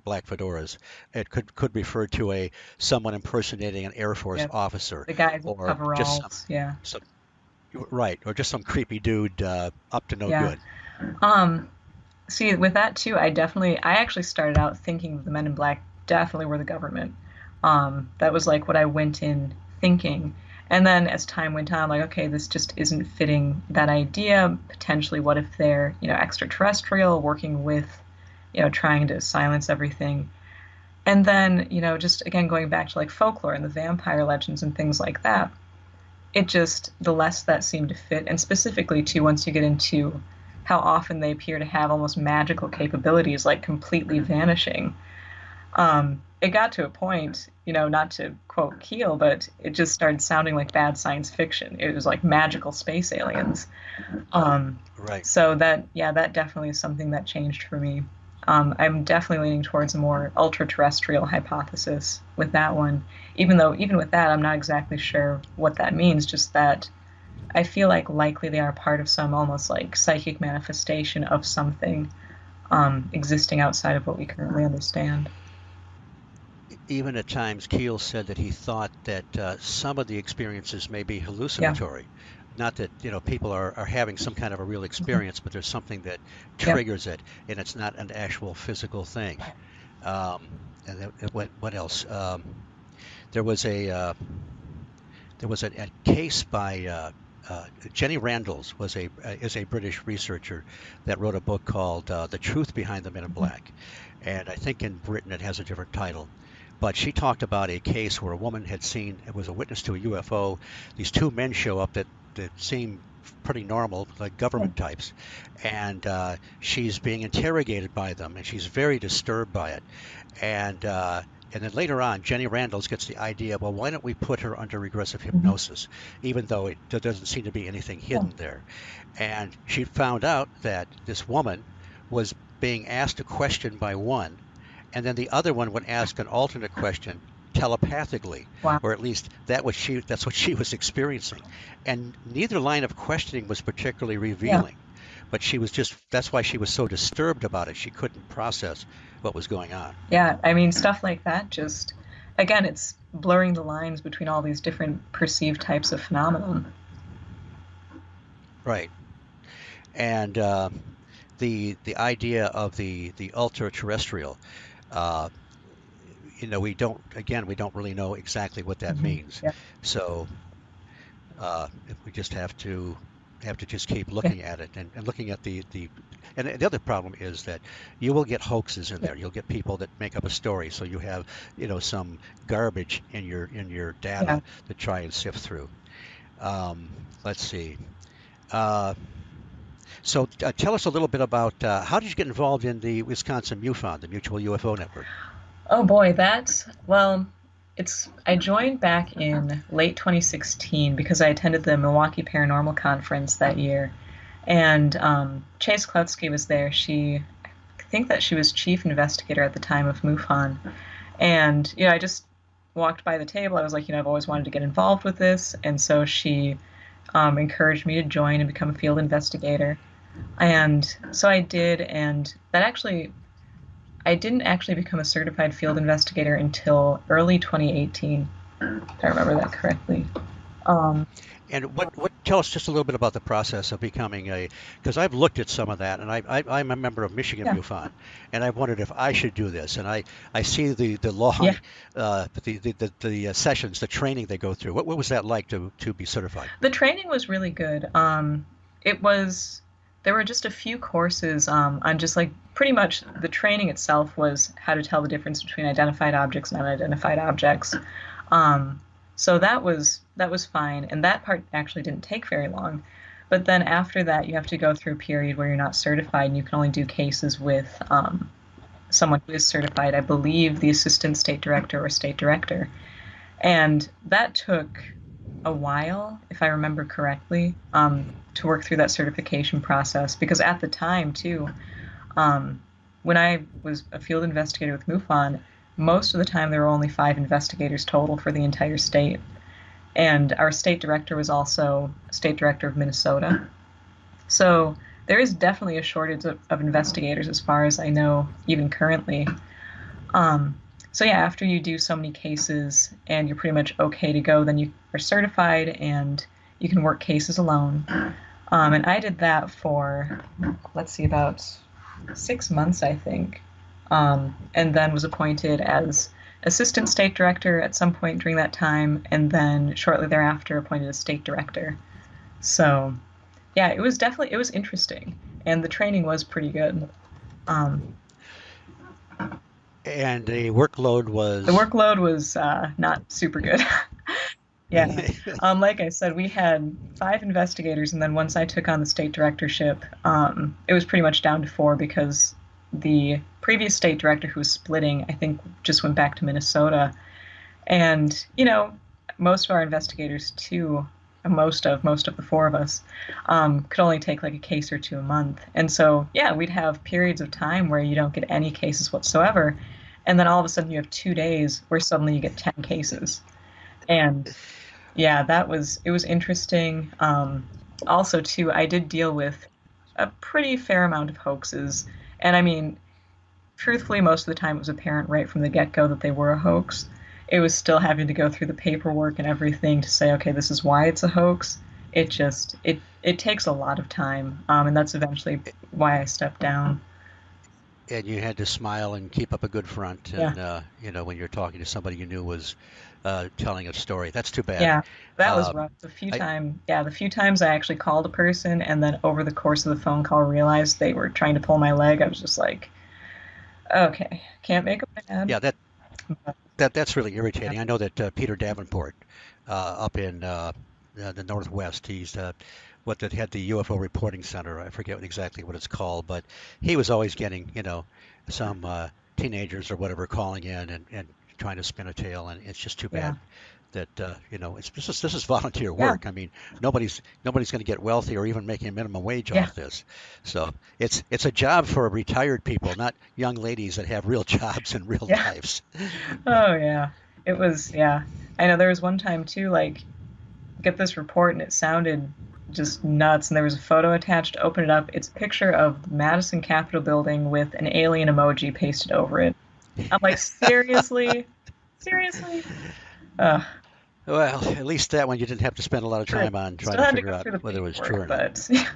black fedoras. It could refer to a someone impersonating an Air Force yeah. officer, The guys in or just coveralls. Yeah, some right, or just some creepy dude up to no yeah. good. Um, See, with that too, I actually started out thinking the Men in Black definitely were the government. That was like what I went in thinking. And then as time went on, like, okay, this just isn't fitting that idea. Potentially, what if they're, extraterrestrial, working with, trying to silence everything. And then, just again going back to like folklore and the vampire legends and things like that, the less that seemed to fit, and specifically too, once you get into how often they appear to have almost magical capabilities, like completely vanishing. It got to a point, not to quote Keel, but it just started sounding like bad science fiction. It was like magical space aliens. Um, Right. so yeah, that definitely is something that changed for me. I'm definitely leaning towards a more ultra terrestrial hypothesis with that one, even though, even with that, I'm not exactly sure what that means, just that I feel like likely they are part of some almost like psychic manifestation of something existing outside of what we currently understand. Even at times, Keel said that he thought that some of the experiences may be Yeah. hallucinatory. Not that, people are having some kind of a real Mhm. experience, but there's something that Yep. triggers it, and it's not an actual physical thing. What else? There was a case by Jenny Randalls is a British researcher that wrote a book called The Truth Behind the Men in Mhm. Black, and I think in Britain it has a different title. But she talked about a case where a woman had seen it was a witness to a UFO. These two men show up that seem pretty normal, like Yeah. government types, and she's being interrogated by them, and she's very disturbed by it. And and then later on, Jenny Randalls gets the idea, well, why don't we put her under regressive Mhm. hypnosis, even though there doesn't seem to be anything Yeah. hidden there. And she found out that this woman was being asked a question by one, and then the other one would ask an alternate question telepathically, Wow. or at least that's what she was experiencing. And neither line of questioning was particularly Yeah. revealing, but she was just that's why she was so disturbed about it. She couldn't process what was going on. Yeah. I mean, stuff like that just, again, it's blurring the lines between all these different perceived types of phenomenon. Right. And the idea of the ultra terrestrial, uh, we don't really know exactly what that Hmm. means. Yeah. So if we just have to just keep Yeah. looking at it, and looking at the and the other problem is that you will get hoaxes in Yeah. there. You'll get people that make up a story, so you have some garbage in your Yeah. data to try and sift through. Let's see. Uh, so tell us a little bit about how did you get involved in the Wisconsin MUFON, the Mutual UFO Network? Oh boy, I joined back in late 2016 because I attended the Milwaukee Paranormal Conference that year. And Chase Klutsky was there. I think that she was chief investigator at the time of MUFON. And, I just walked by the table. I was like, I've always wanted to get involved with this. And so she encouraged me to join and become a field investigator. And so I did. And that actually, I didn't actually become a certified field investigator until early 2018, if I remember that correctly. Um, And what tell us just a little bit about the process of becoming a, because I've looked at some of that, and I'm a member of Michigan yeah, MUFON, and I've wondered if I should do this, and I see the yeah. long sessions, the training they go through. What was that like to be certified? The training was really good. It was there were just a few courses on just like pretty much the training itself was how to tell the difference between identified objects and unidentified objects. Um, so that was fine, and that part actually didn't take very long. But then after that, you have to go through a period where you're not certified, and you can only do cases with someone who is certified. I believe the assistant state director or state director, and that took a while, if I remember correctly, to work through that certification process. Because at the time, too, um, when I was a field investigator with MUFON, most of the time there were only 5 investigators total for the entire state. And our state director was also state director of Minnesota. So there is definitely a shortage of investigators, as far as I know, even currently. So yeah, after you do so many cases and you're pretty much okay to go, then you are certified and you can work cases alone. And I did that for, let's see, about 6 months, I think, and then was appointed as assistant state director at some point during that time, and then shortly thereafter appointed as state director. So yeah, it was interesting, and the training was pretty good. Um, And the workload the was. workload was not super good. Yeah. Like I said, we had 5 investigators, and then once I took on the state directorship, it was pretty much down to 4, because the previous state director, who was splitting, I think just went back to Minnesota. And, most of our investigators too, most of the 4 of us, could only take like a case or two a month. And so, yeah, we'd have periods of time where you don't get any cases whatsoever. And then all of a sudden you have 2 days where suddenly you get 10 cases. And yeah, it was interesting. Also, too, I did deal with a pretty fair amount of hoaxes. And I mean, truthfully, most of the time it was apparent right from the get go that they were a hoax. It was still having to go through the paperwork and everything to say, okay, this is why it's a hoax. It takes a lot of time. And that's eventually why I stepped down. And you had to smile and keep up a good front, Yeah. and when you're talking to somebody you knew was telling a story. That's too bad. Yeah, that was Um, rough. I The few times I actually called a person and then over the course of the phone call realized they were trying to pull my leg, I was just like, okay, can't make them mad. Yeah, But that's really yeah, irritating. I know that Peter Davenport, up in the Northwest, he's what that had the UFO reporting center. I forget exactly what it's called, but he was always getting, some teenagers or whatever calling in and trying to spin a tale, and it's just too yeah, bad that it's this is volunteer yeah, work. I mean, nobody's going to get wealthy or even making a minimum wage yeah, off this. So it's a job for retired people, not young ladies that have real jobs and real yeah. lives. Oh yeah. It was, yeah. I know there was one time too, like, get this report and it sounded just nuts, and there was a photo attached. Open it up. It's a picture of the Madison Capitol building with an alien emoji pasted over it. I'm like, seriously? Seriously? Ugh. Well, at least that one you didn't have to spend a lot of True. time on trying Still to had to figure go out through the whether it was true paperwork, or not. but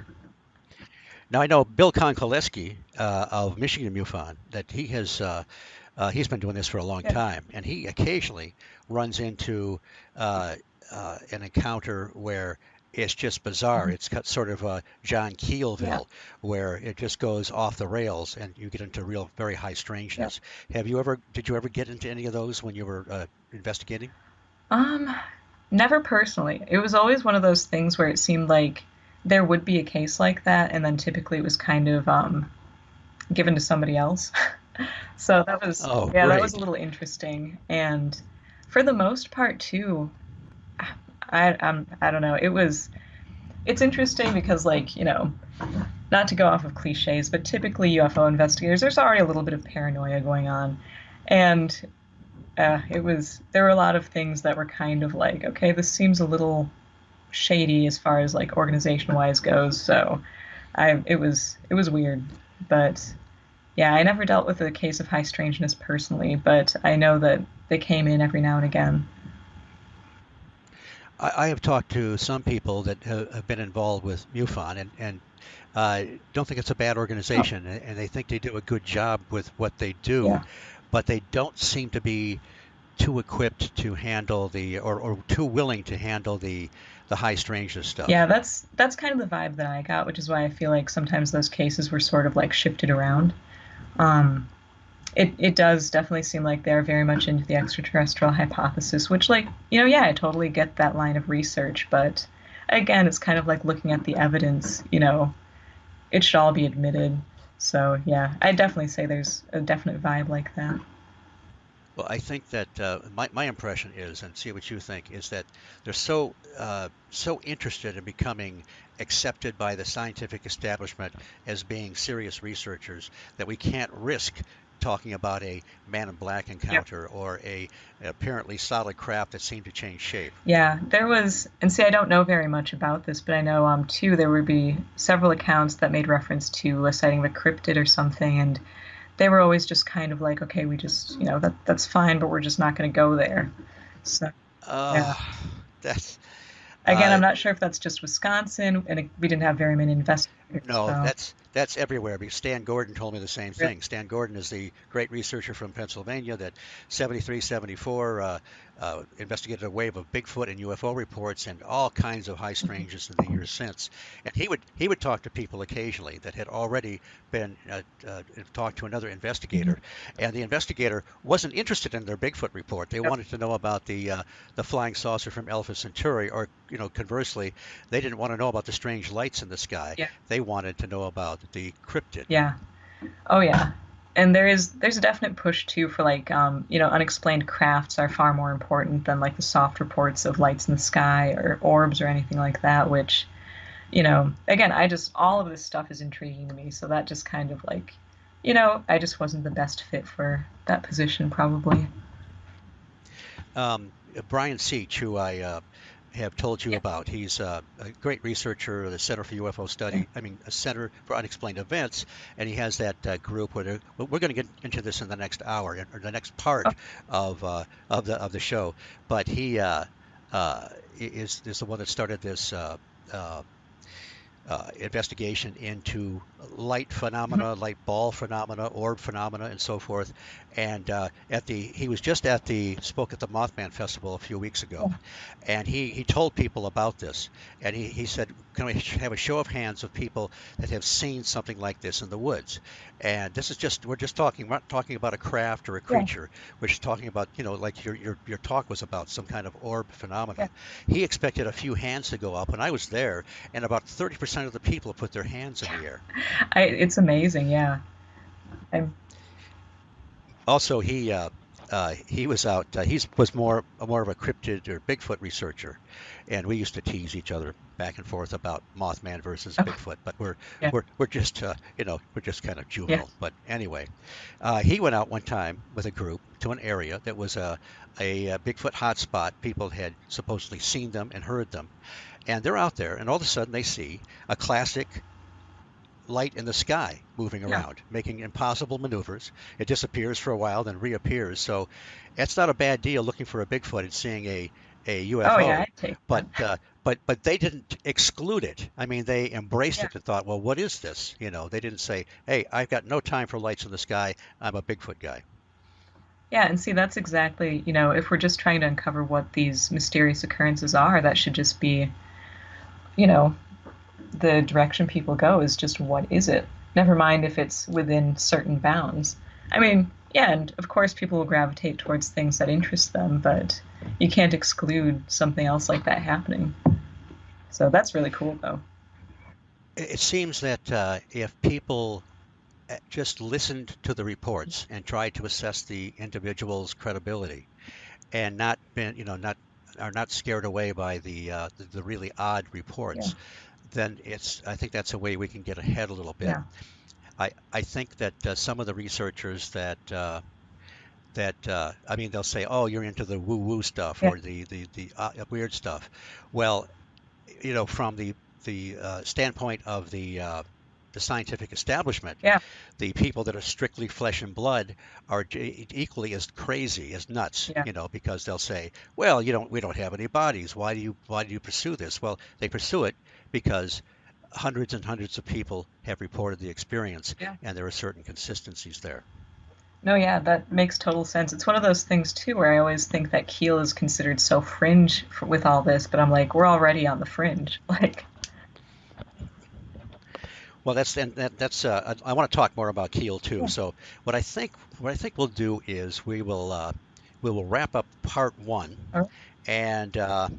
Now I know Bill Konkoleski of Michigan MUFON that he's been doing this for a long yeah, time, and he occasionally runs into uh, an encounter where it's just bizarre. mhm, It's got sort of a John yeah, Keelville, where it just goes off the rails, and you get into real very high yeah. strangeness. Did you ever get into any of those when you were investigating? Um, Never personally. It was always one of those things where it seemed like there would be a case like that, and then typically it was kind of given to somebody else. So that was, Oh, yeah, that was a great. little interesting. And for the most part, too, I don't know. It's interesting because, like, not to go off of cliches, but typically UFO investigators, there's already a little bit of paranoia going on, and there were a lot of things that were kind of like, okay, this seems a little shady as far as like organization wise goes. So it was weird, but Yeah, I never dealt with a case of high strangeness personally, but I know that they came in every now and again. I have talked to some people that have been involved with MUFON and don't think it's a bad Oh, organization, and they think they do a good job with what they do, yeah. but they don't seem to be too equipped to handle or too willing to handle the high strangeness Yeah, stuff. that's kind of the vibe that I got, which is why I feel like sometimes those cases were sort of like shifted around. Um, it does definitely seem like they're very much into the extraterrestrial hypothesis, which, like, yeah, I totally get that line of research, but again, it's kind of like looking at the evidence, it should all be admitted. So yeah, I definitely say there's a definite vibe like that. Well, I think that my impression is, and see what you think, is that they're so interested in becoming accepted by the scientific establishment as being serious researchers that we can't risk talking about a man in black Yep. encounter or a apparently solid craft that seemed to change shape. Yeah, there was, and see, I don't know very much about this, but I know too there would be several accounts that made reference to a sighting of a cryptid or something, and they were always just kind of like, okay, we just, that's fine, but we're just not going to go there. So yeah, Uh, that's again, I'm uh, not sure if that's just Wisconsin, and we didn't have very many investigators, No, so that's everywhere. Because Stan Gordon told me the same really, thing. Stan Gordon is the great researcher from Pennsylvania that 73, 74 investigated a wave of Bigfoot and UFO reports and all kinds of high strangeness in the years since. And he would talk to people occasionally that had already been talked to another mhm, investigator, and the investigator wasn't interested in their Bigfoot report. They yep, wanted to know about the flying saucer from Alpha Centauri, or conversely, they didn't want to know about the strange lights in the sky. yeah, They wanted to know about the cryptid. yeah. Oh yeah. And there's a definite push too for like unexplained crafts are far more important than like the soft reports of lights in the sky or orbs or anything like that, which, again, I just all of this stuff is intriguing to me, so that just kind of like, I just wasn't the best fit for that position probably. Brian Seach, who I have told you Yeah. about, he's a great researcher of the Center for UFO Yeah. Study, I mean, a Center for Unexplained Events, and he has that group where we're going to get into this in the next hour or the next Oh, part of the show. But he is the one that started this. Uh, Investigation into light mhm. phenomena, light ball phenomena, orb phenomena, and so forth. And he was just spoke at the Mothman Festival a few weeks ago, Yeah. and he told people about this, and he said, "Can we have a show of hands of people that have seen something like this in the woods?" And this is just we're just talking, we're not talking about a craft or a Yeah. creature. We're just talking about like your talk was about some kind of orb Yeah. phenomena. He expected a few hands to go up, and I was there, and about 30% of the people put their hands in the air. It's amazing, yeah. I'm Also, he was out. He was more of a cryptid or Bigfoot researcher, and we used to tease each other back and forth about Mothman versus oh, Bigfoot. But we're yeah. we're just we're just kind of Yeah. juvenile. But anyway, he went out one time with a group to an area that was a Bigfoot hotspot. People had supposedly seen them and heard them, and they're out there, and all of a sudden they see a classic light in the sky moving Yeah. around, making impossible maneuvers. It disappears for a while, then reappears. So it's not a bad deal looking for a Bigfoot and seeing a Oh yeah, UFO. I'd take But that. but they didn't exclude it. I mean, they embraced Yeah. it and thought, well, what is this? They didn't say, hey, I've got no time for lights in the sky. I'm a Bigfoot guy. Yeah, and see, that's exactly, if we're just trying to uncover what these mysterious occurrences are, that should just be, you know, the direction people go is just what is it? Never mind if it's within certain bounds. I mean, yeah, and of course people will gravitate towards things that interest them, but you can't exclude something else like that happening. So that's really cool, though. It seems that if people just listened to the reports and tried to assess the individual's credibility, and not been, not are not scared away by the really odd Yeah, reports, then I think that's a way we can get ahead a little bit. yeah, I think that some of the researchers I mean, they'll say, oh, you're into the woo woo stuff yeah, or the weird stuff. Well, from the standpoint of the scientific establishment. Yeah. The people that are strictly flesh and blood are equally as crazy, as nuts, Yeah. because they'll say, well, we don't have any bodies. Why do you pursue this? Well, they pursue it because hundreds and hundreds of people have reported the experience, Yeah. and there are certain consistencies there. No, yeah, that makes total sense. It's one of those things too where I always think that Keel is considered so fringe with all this, but I'm like, we're already on the fringe. Like, Well, that's I want to talk more about Keel too. yeah. So what I think we'll do is we will wrap up part one, All right. and uh,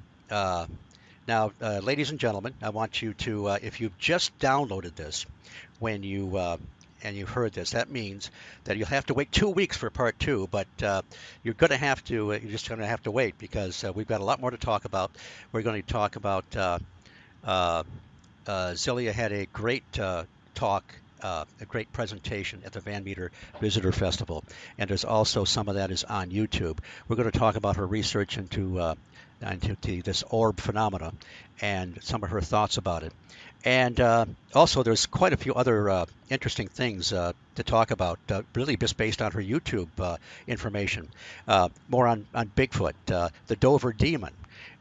now, ladies and gentlemen, I want you to, if you've just downloaded this, when you and you've heard this, that means that you'll have to wait 2 weeks for part two. But you're just going to have to wait because we've got a lot more to talk about. We're going to talk about. Uh, Zelia had a great talk, a great presentation at the Van Meter Visitor Festival, and there's also some of that is on YouTube. We're going to talk about her research into this orb phenomena and some of her thoughts about it. And also, there's quite a few other interesting things to talk about, really just based on her YouTube information. More on Bigfoot, the Dover Demon.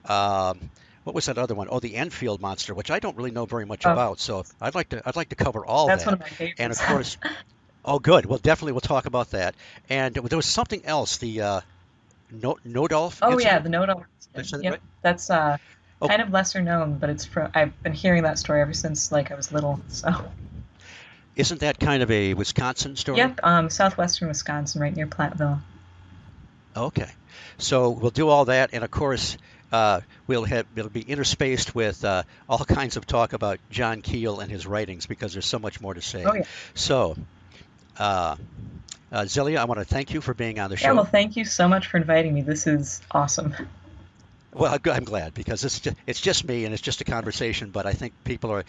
Um, what was that other one? Oh, the Enfield monster, which I don't really know very much Oh, about. So I'd like to cover all that's one that. of my And of favorites. course, oh, good. Well, definitely we'll talk about that. And there was something else, the Nodolf Oh yeah, incident. the Nodal Did I incident. say that Yep, right? that's Oh, kind of lesser known, but it's from I've been hearing that story ever since like I was little. So, isn't that kind of a Wisconsin story? yep, southwestern Wisconsin, right near Platteville. Okay. So we'll do all that, and of course, it'll be interspaced with all kinds of talk about John Keel and his writings because there's so much more to Oh say. yeah. So, uh, Zelia, I want to thank you for being on the Yeah, well, show. thank you so much for inviting me. This is awesome. Well, I'm glad because it's just me and it's just a conversation. But I think people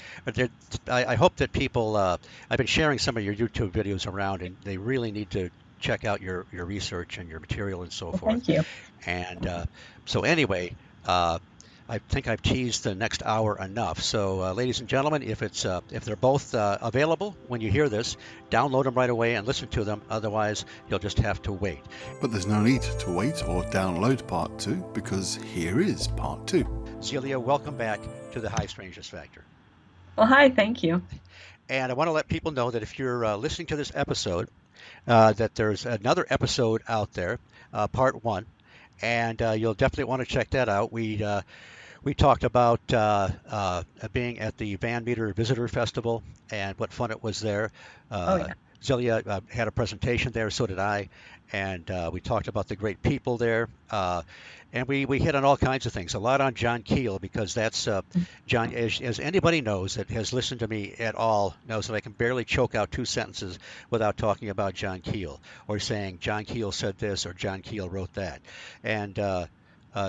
I hope that people. I've been sharing some of your YouTube videos around, and they really need to check out your research and your material and so Well, forth. thank you. And so anyway, uh, I think I've teased the next hour enough. So, ladies and gentlemen, if they're both available when you hear this, download them right away and listen to them. Otherwise, you'll just have to wait. But there's no need to wait or download part 2 because here is part 2. Zelia, welcome back to the High Strangeness Factor. Well, hi, thank you. And I want to let people know that if you're listening to this episode, that there's another episode out there, part one, and you'll definitely want to check that out. We talked about being at the Van Meter Visitor Festival and what fun it was there. Oh Uh, yeah. Zelia had a presentation there, so did I, and we talked about the great people there. And we hit on all kinds of things, a lot on John Keel, because that's John, as anybody knows that has listened to me at all, knows that I can barely choke out 2 sentences without talking about John Keel or saying John Keel said this or John Keel wrote that. And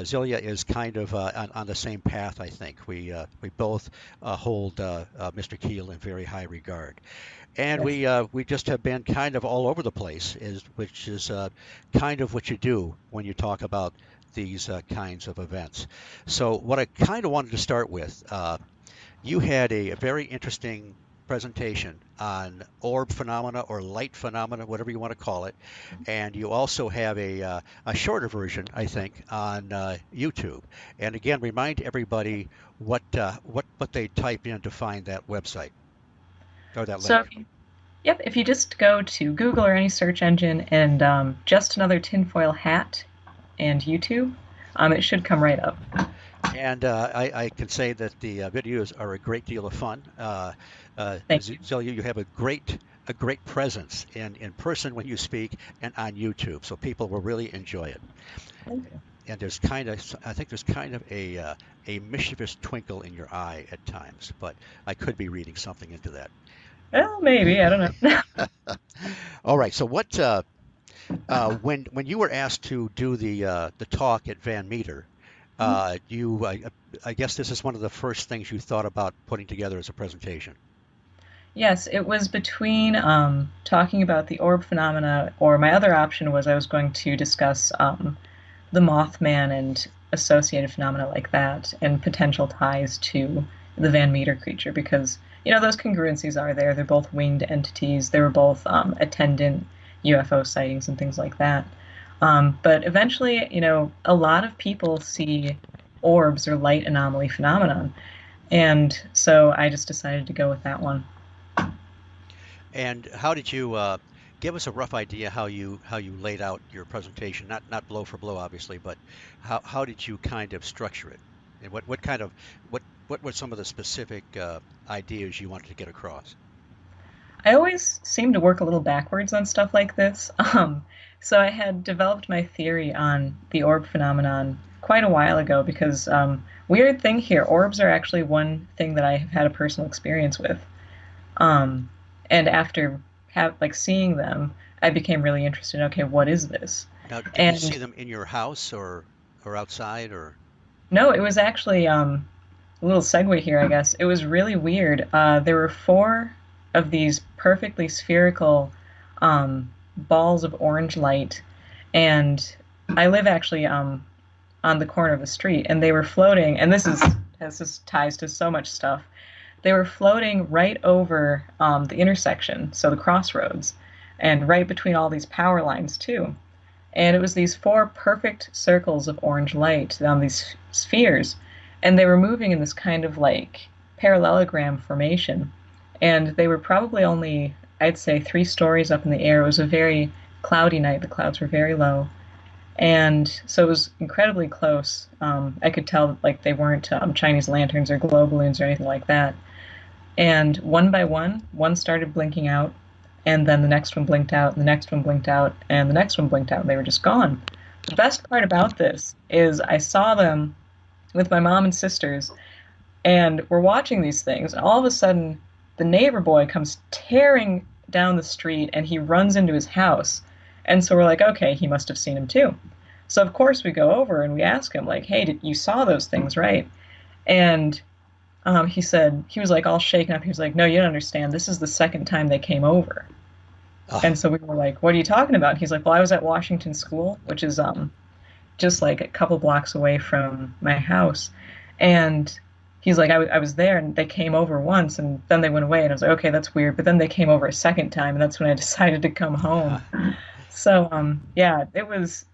Zelia is kind of on the same path, I think. We both hold Mr. Keel in very high regard, and Yes. we just have been kind of all over the place, which is kind of what you do when you talk about these kinds of events. So what I kind of wanted to start with, you had a very interesting presentation on orb phenomena or light phenomena, whatever you want to call it, and you also have a shorter version, I think, on YouTube. And again, remind everybody what they type in to find that website or that So, link. yep, if you just go to Google or any search engine and just another tinfoil hat and YouTube, it should come right up. And I can say that the videos are a great deal of fun. Thank you. Zelia, you have a great presence in person when you speak and on YouTube, so people will really enjoy it. Thank you. And I think there's kind of a mischievous twinkle in your eye at times, but I could be reading something into that. Well, maybe, I don't know. All right. So when you were asked to do the talk at Van Meter, I guess this is one of the first things you thought about putting together as a presentation. Yes, it was between talking about the orb phenomena, or my other option was I was going to discuss the Mothman and associated phenomena like that, and potential ties to the Van Meter creature because those congruencies are there. They're both winged entities. They were both attendant UFO sightings and things like that. But eventually, a lot of people see orbs or light anomaly phenomenon, and so I just decided to go with that one. And how did you give us a rough idea how you laid out your presentation? Not blow for blow, obviously, but how did you kind of structure it? And what kind of what were some of the specific ideas you wanted to get across? I always seem to work a little backwards on stuff like this. So I had developed my theory on the orb phenomenon quite a while ago because weird thing here, orbs are actually one thing that I have had a personal experience with. Um, and after seeing them, I became really interested. Okay, what is this? Now, did you see And them in your house or outside or? no, it was actually a little segue here, I guess. It was really weird. There were four of these perfectly spherical balls of orange light, and I live actually on the corner of the street, and they were floating. And this ties to so much stuff. They were floating right over the intersection, so the crossroads, and right between all these power lines too. And it was these four perfect circles of orange light on these spheres, and they were moving in this kind of like parallelogram formation. And they were probably only, I'd say, 3 stories up in the air. It was a very cloudy night. The clouds were very low. And so it was incredibly close. I could tell like they weren't Chinese lanterns or glow balloons or anything like that. And one by one started blinking out, and then the next one blinked out, and the next one blinked out, and the next one blinked out, and they were just gone. The best part about this is I saw them with my mom and sisters, and we're watching these things, and all of a sudden, the neighbor boy comes tearing down the street, and he runs into his house. And so we're like, okay, he must have seen him too. So of course we go over and we ask him, like, hey, you saw those things, right? And he said, he was like all shaken up. He was like, no, you don't understand. This is the second time they came over. Oh, And so we were like, what are you talking about? He's like, well, I was at Washington School, which is just like a couple blocks away from my house. And he's like, I was there and they came over once and then they went away. And I was like, okay, that's weird. But then they came over a second time and that's when I decided to come home. So, yeah, it was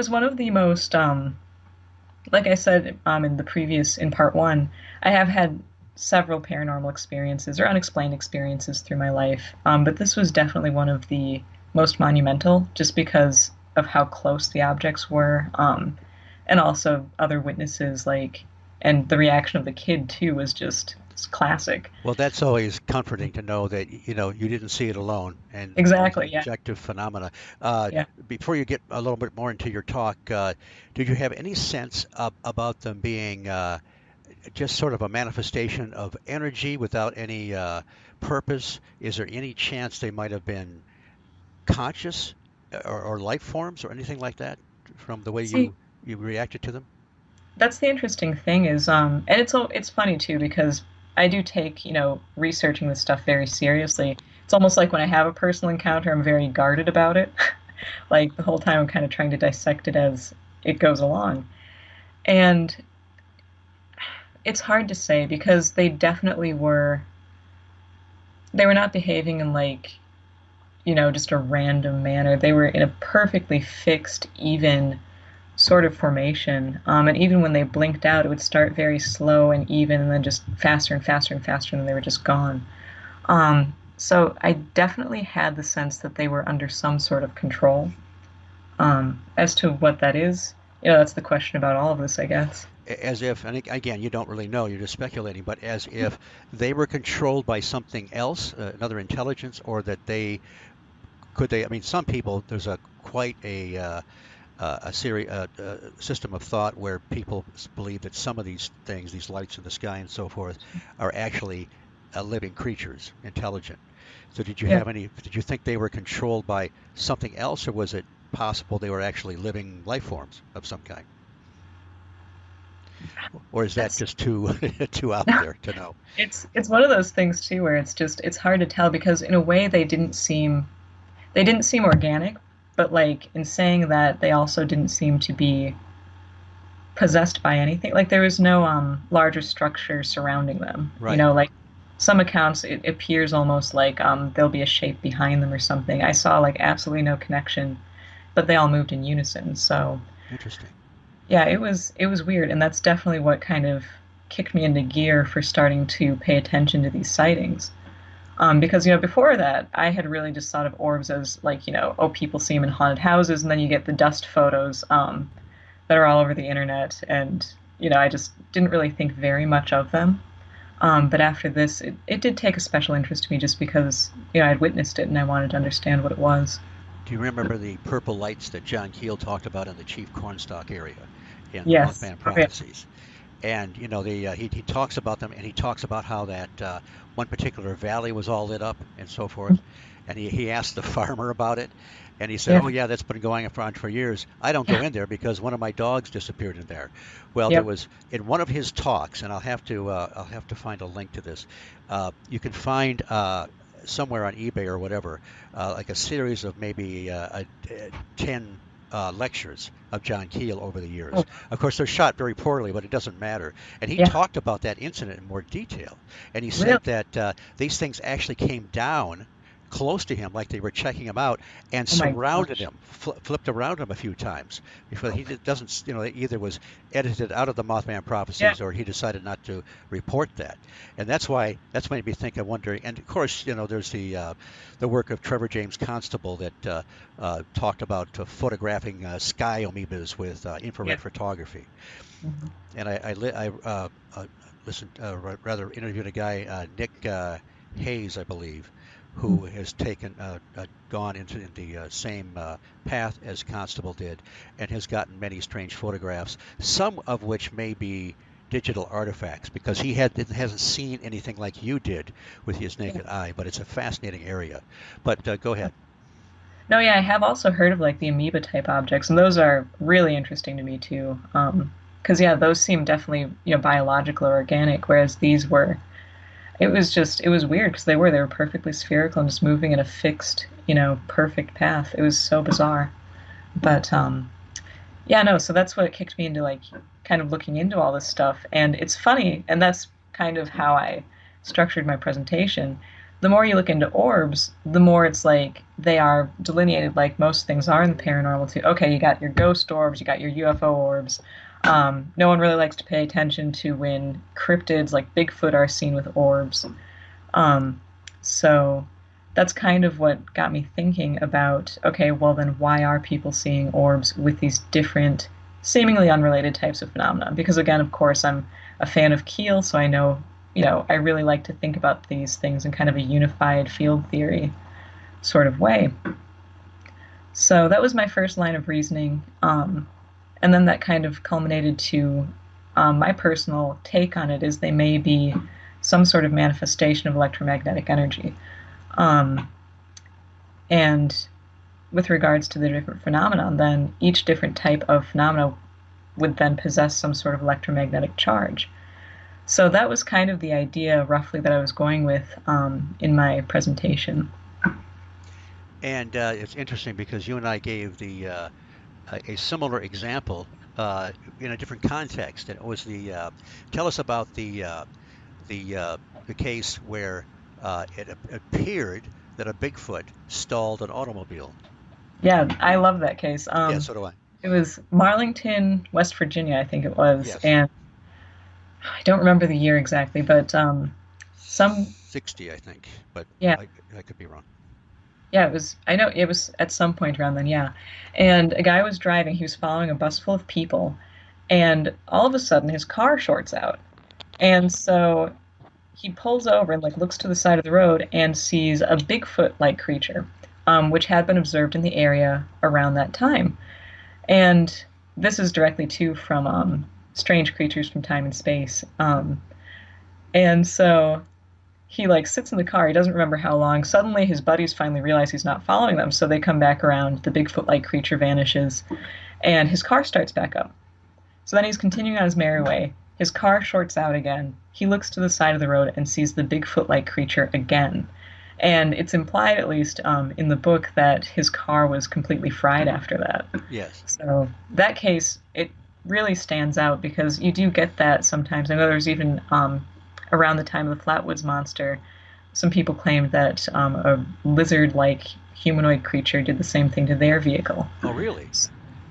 one of the most, like I said in part one, I have had several paranormal experiences or unexplained experiences through my life. But this was definitely one of the most monumental just because of how close the objects were. And also other witnesses, and the reaction of the kid too was just it's classic. well, that's always comforting to know that you didn't see it alone, and there's Exactly. Yeah. objective phenomena. Uh, Yeah. Before you get a little bit more into your talk, did you have any sense about them being just sort of a manifestation of energy without any purpose? Is there any chance they might have been conscious or life forms or anything like that from the way See, you reacted to them? that's the interesting thing is, and it's funny too because I do take researching this stuff very seriously. It's almost like when I have a personal encounter, I'm very guarded about it. Like the whole time, I'm kind of trying to dissect it as it goes along, and it's hard to say because they definitely were. They were not behaving in just a random manner. They were in a perfectly fixed, even sort of formation. And even when they blinked out, it would start very slow and even, and then just faster and faster and faster, and then they were just gone. So I definitely had the sense that they were under some sort of control. As to what that is, that's the question about all of this, I guess. As if, and again, you don't really know, you're just speculating, but as if they were controlled by something else, another intelligence, or that I mean, some people, there's quite a system of thought where people believe that some of these things, these lights in the sky and so forth, are actually living creatures, intelligent. So Yeah. did you think they were controlled by something else, or was it possible they were actually living life forms of some kind? Or is that That's just too too out there to know? it's one of those things too where it's hard to tell because in a way they didn't seem organic, but like in saying that they also didn't seem to be possessed by anything. Like there was no larger structure surrounding them. Right. Like some accounts, it appears almost like there'll be a shape behind them or something. I saw like absolutely no connection, but they all moved in unison. So Interesting. yeah, it was weird, and that's definitely what kind of kicked me into gear for starting to pay attention to these sightings. Because before that, I had really just thought of orbs as like oh, people see them in haunted houses, and then you get the dust photos that are all over the internet, and I just didn't really think very much of them. But after this, it did take a special interest to me just because I'd witnessed it and I wanted to understand what it was. Do you remember the purple lights that John Keel talked about in the Chief Cornstalk area in the Yes. Mothman Oh, yeah. Prophecies? And he talks about them, and he talks about how that one particular valley was all lit up and so forth. And he asked the farmer about it, and he said, Yeah. "Oh yeah, that's been going on for years. I don't go in there because one of my dogs disappeared in there." Well, there Yep. was in one of his talks, and I'll have to find a link to this. You can find somewhere on eBay or whatever, like a series of maybe 10 lectures of John Keel over the years. Oh, Of course, they're shot very poorly, but it doesn't matter. And he yeah. talked about that incident in more detail. And he Really? said that these things actually came down close to him, like they were checking him out, and Oh my surrounded gosh. him, flipped around him a few times before doesn't, it either was edited out of the Mothman Yeah. prophecies or he decided not to report that. And that's made me think. I wonder. And of course, there's the work of Trevor James Constable that talked about photographing sky amoebas with Yeah. infrared photography. Mhm. And listened, rather interviewed a guy, Nick Hayes, I believe, who has gone into the same path as Constable did, and has gotten many strange photographs, some of which may be digital artifacts, because hasn't seen anything like you did with his Yeah. naked eye. But it's a fascinating area. But go ahead. No, yeah, I have also heard of like the amoeba type objects, and those are really interesting to me too. Because yeah, those seem definitely biological or organic, whereas these were. It was weird because they were perfectly spherical and just moving in a fixed perfect path. It was so bizarre. But yeah, no, so that's what kicked me into like kind of looking into all this stuff, and it's funny, and that's kind of how I structured my presentation. The more you look into orbs, the more it's like they are delineated like most things are in the paranormal too. Okay, you got your ghost orbs, you got your UFO orbs. No one really likes to pay attention to when cryptids like Bigfoot are seen with orbs. Um, so that's kind of what got me thinking about, okay, well then why are people seeing orbs with these different, seemingly unrelated types of phenomena? Because again, of course, I'm a fan of Keel, so I know, I really like to think about these things in kind of a unified field theory sort of way. So that was my first line of reasoning. And then that kind of culminated to my personal take on it is they may be some sort of manifestation of electromagnetic energy. Um, and with regards to the different phenomenon, then each different type of phenomena would then possess some sort of electromagnetic charge. So that was kind of the idea, roughly, that I was going with in my presentation. And it's interesting because you and I gave a similar example in a different context, and it was tell us about the case where it appeared that a Bigfoot stalled an automobile. Yeah, I love that case. Yeah, so do I. It was Marlington, West Virginia, I think it was, Yes, and I don't remember the year exactly, but some 60, I think, but yeah, I could be wrong. yeah, it was. I know it was at some point around then, yeah. And a guy was driving. He was following a bus full of people, and all of a sudden his car shorts out, and so he pulls over and like looks to the side of the road and sees a Bigfoot-like creature, which had been observed in the area around that time. And this is directly too from Strange Creatures from Time and Space. And so he like sits in the car. He doesn't remember how long. Suddenly, his buddies finally realize he's not following them, so they come back around. The Bigfoot-like creature vanishes, and his car starts back up. So then he's continuing on his merry way. His car shorts out again. He looks to the side of the road and sees the Bigfoot-like creature again. And it's implied, at least in the book, that his car was completely fried after that. Yes. So that case, it really stands out because you do get that sometimes. I know there's even around the time of the Flatwoods Monster, some people claimed that a lizard-like humanoid creature did the same thing to their vehicle. Oh, really?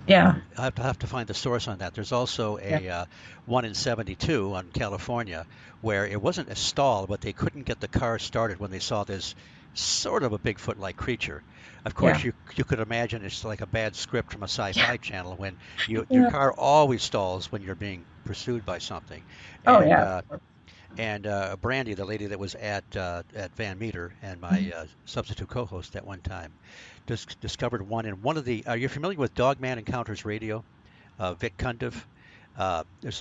Yeah, I have to find the source on that. There's also yeah, a one in 72 on California where it wasn't a stall, but they couldn't get the car started when they saw this sort of a Bigfoot-like creature. Of course, yeah, you could imagine it's like a bad script from a yeah, sci-fi channel when your yeah. car always stalls when you're being pursued by something. Oh, And yeah. Brandy, the lady that was at Van Meter and my Mhm. substitute co-host at one time, discovered one in one of the. Are you familiar with Dogman Encounters Radio? Vic Cundiff.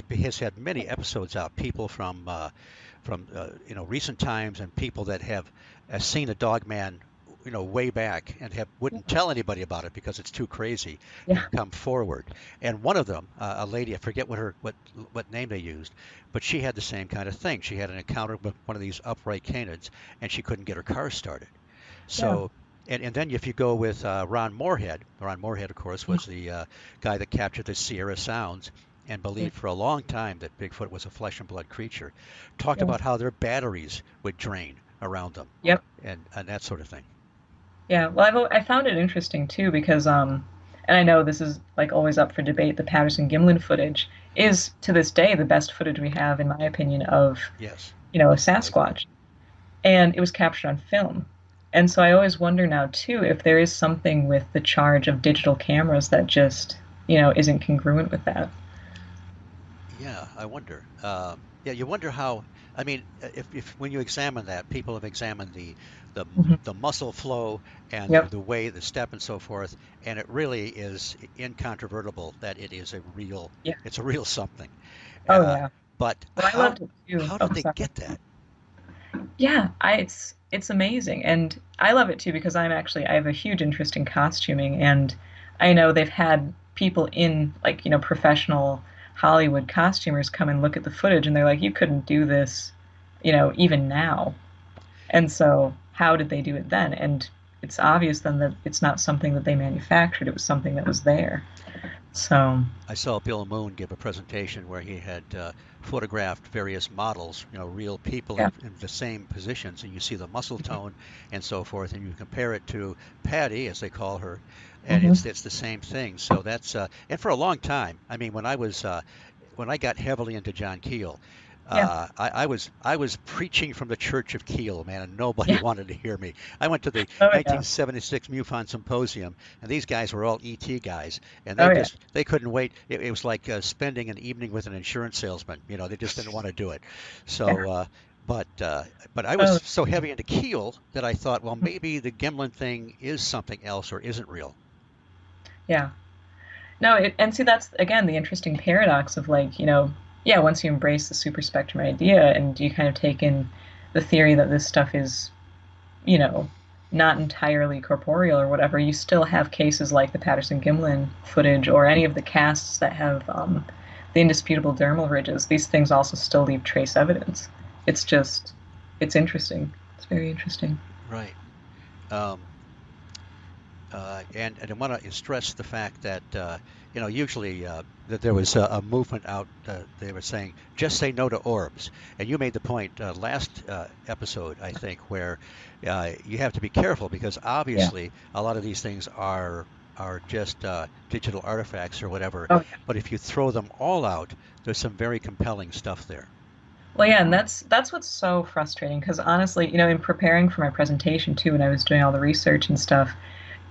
He has had many episodes out. People from recent times and people that have seen a Dogman way back and have wouldn't tell anybody about it because it's too crazy, Yeah, have come forward. And one of them, a lady, I forget what name they used, but she had the same kind of thing. She had an encounter with one of these upright canids and she couldn't get her car started. yeah. So, and then if you go with Ron Moorhead, of course, was the guy that captured the Sierra Sounds and Yeah, believed for a long time that Bigfoot was a flesh and blood creature. Talked yeah. about how their batteries would drain around them Yep. and that sort of thing. Yeah. Well, I found it interesting too because and I know this is like always up for debate. The Patterson Gimlin footage is to this day the best footage we have, in my opinion, of Yes, a I agree. Sasquatch, and it was captured on film. And so I always wonder now too if there is something with the charge of digital cameras that just isn't congruent with that. Yeah, I wonder. Yeah, you wonder how. I mean, if when you examine that, people have examined the Hmm. the muscle flow and Yep. the way, the step, and so forth, and it really is incontrovertible that it is Yeah. it's a real something. Oh Uh, yeah. but Well, I loved it too. how Oh, did they sorry. get that? Yeah, it's amazing, and I love it too because I have a huge interest in costuming, and I know they've had people in like professional Hollywood costumers come and look at the footage, and they're like, you couldn't do this, even now. And so, how did they do it then? And it's obvious then that it's not something that they manufactured; it was something that was there. So, I saw Bill Moon give a presentation where he had photographed various models, real people yeah. in the same positions, and you see the muscle tone and so forth, and you compare it to Patty, as they call her, and Hmm. it's the same thing. So that's and for a long time, I mean, when I got heavily into John Keel, Yeah. I was preaching from the Church of Keel, man, and nobody Yeah. wanted to hear me. I went to the Oh yeah. 1976 MUFON Symposium, and these guys were all ET guys, and Oh yeah. they couldn't wait. It was like spending an evening with an insurance salesman. They just didn't want to do it. Yeah. So, but uh, but I was Oh. so heavy into Keel that I thought, well, maybe the Gimlin thing is something else or isn't real. Yeah. No, and see that's again the interesting paradox of like, yeah, once you embrace the super spectrum idea and you kind of take in the theory that this stuff is, you know, not entirely corporeal or whatever, you still have cases like the Patterson Gimlin footage or any of the casts that have the indisputable dermal ridges. These things also still leave trace evidence. It's just, it's interesting. It's very interesting. Right. Um, and I want to stress the fact that usually that there was a movement out. They were saying just say no to orbs, and you made the point last episode, I think, where you have to be careful because Yeah. obviously a lot of these things are just digital artifacts or whatever. Oh, yeah. But if you throw them all out, there's some very compelling stuff there. Well, yeah, and that's what's so frustrating because honestly, in preparing for my presentation too, when I was doing all the research and stuff,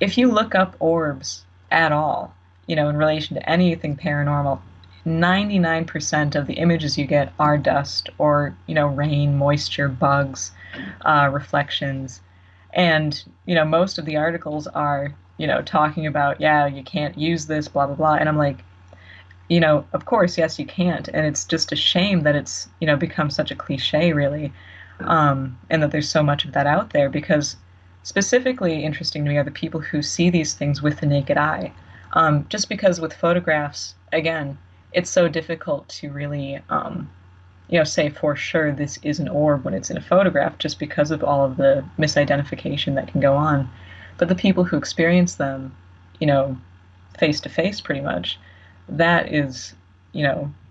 if you look up orbs at all, in relation to anything paranormal, 99% of the images you get are dust or, rain, moisture, bugs, reflections. And, most of the articles are, talking about, yeah, you can't use this, blah, blah, blah. And I'm like, of course, yes, you can't. And it's just a shame that it's, become such a cliche, really, and that there's so much of that out there because specifically interesting to me are the people who see these things with the naked eye. Just because with photographs, again, it's so difficult to really, say for sure this is an orb when it's in a photograph just because of all of the misidentification that can go on. But the people who experience them, you know, face to face pretty much, that is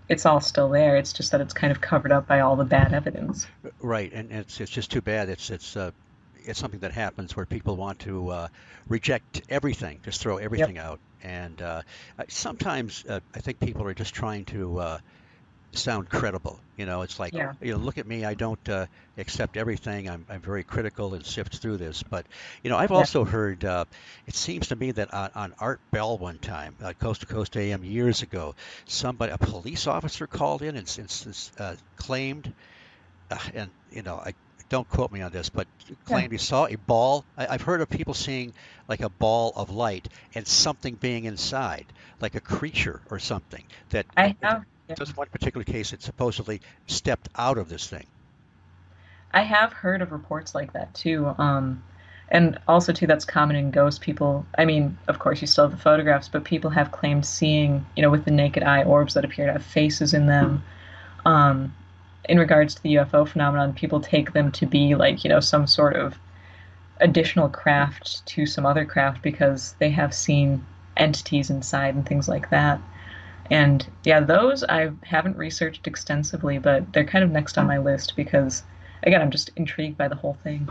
it's all still there. It's just that it's kind of covered up by all the bad evidence. Right, and it's just too bad. It's something that happens where people want to reject everything, just throw Yep. everything out, and sometimes I think people are just trying to sound credible. It's like, Yeah. look at me. I don't accept everything. I'm very critical and sift through this. But, I've Yeah. also heard, it seems to me that on Art Bell one time, Coast to Coast AM years ago, a police officer called in and claimed, and, I don't quote me on this, but Yeah. claimed he saw a ball. I've heard of people seeing like a ball of light and something being inside, like a creature or something that I have. Yeah. just one particular case, it supposedly stepped out of this thing. I have heard of reports like that too. And also too, that's common in ghost people. I mean, of course, you still have the photographs, but people have claimed seeing, with the naked eye orbs that appear to have faces in them. Um, in regards to the UFO phenomenon, people take them to be like, some sort of additional craft to some other craft because they have seen entities inside and things like that. And yeah, those I haven't researched extensively, but they're kind of next on my list because, again, I'm just intrigued by the whole thing.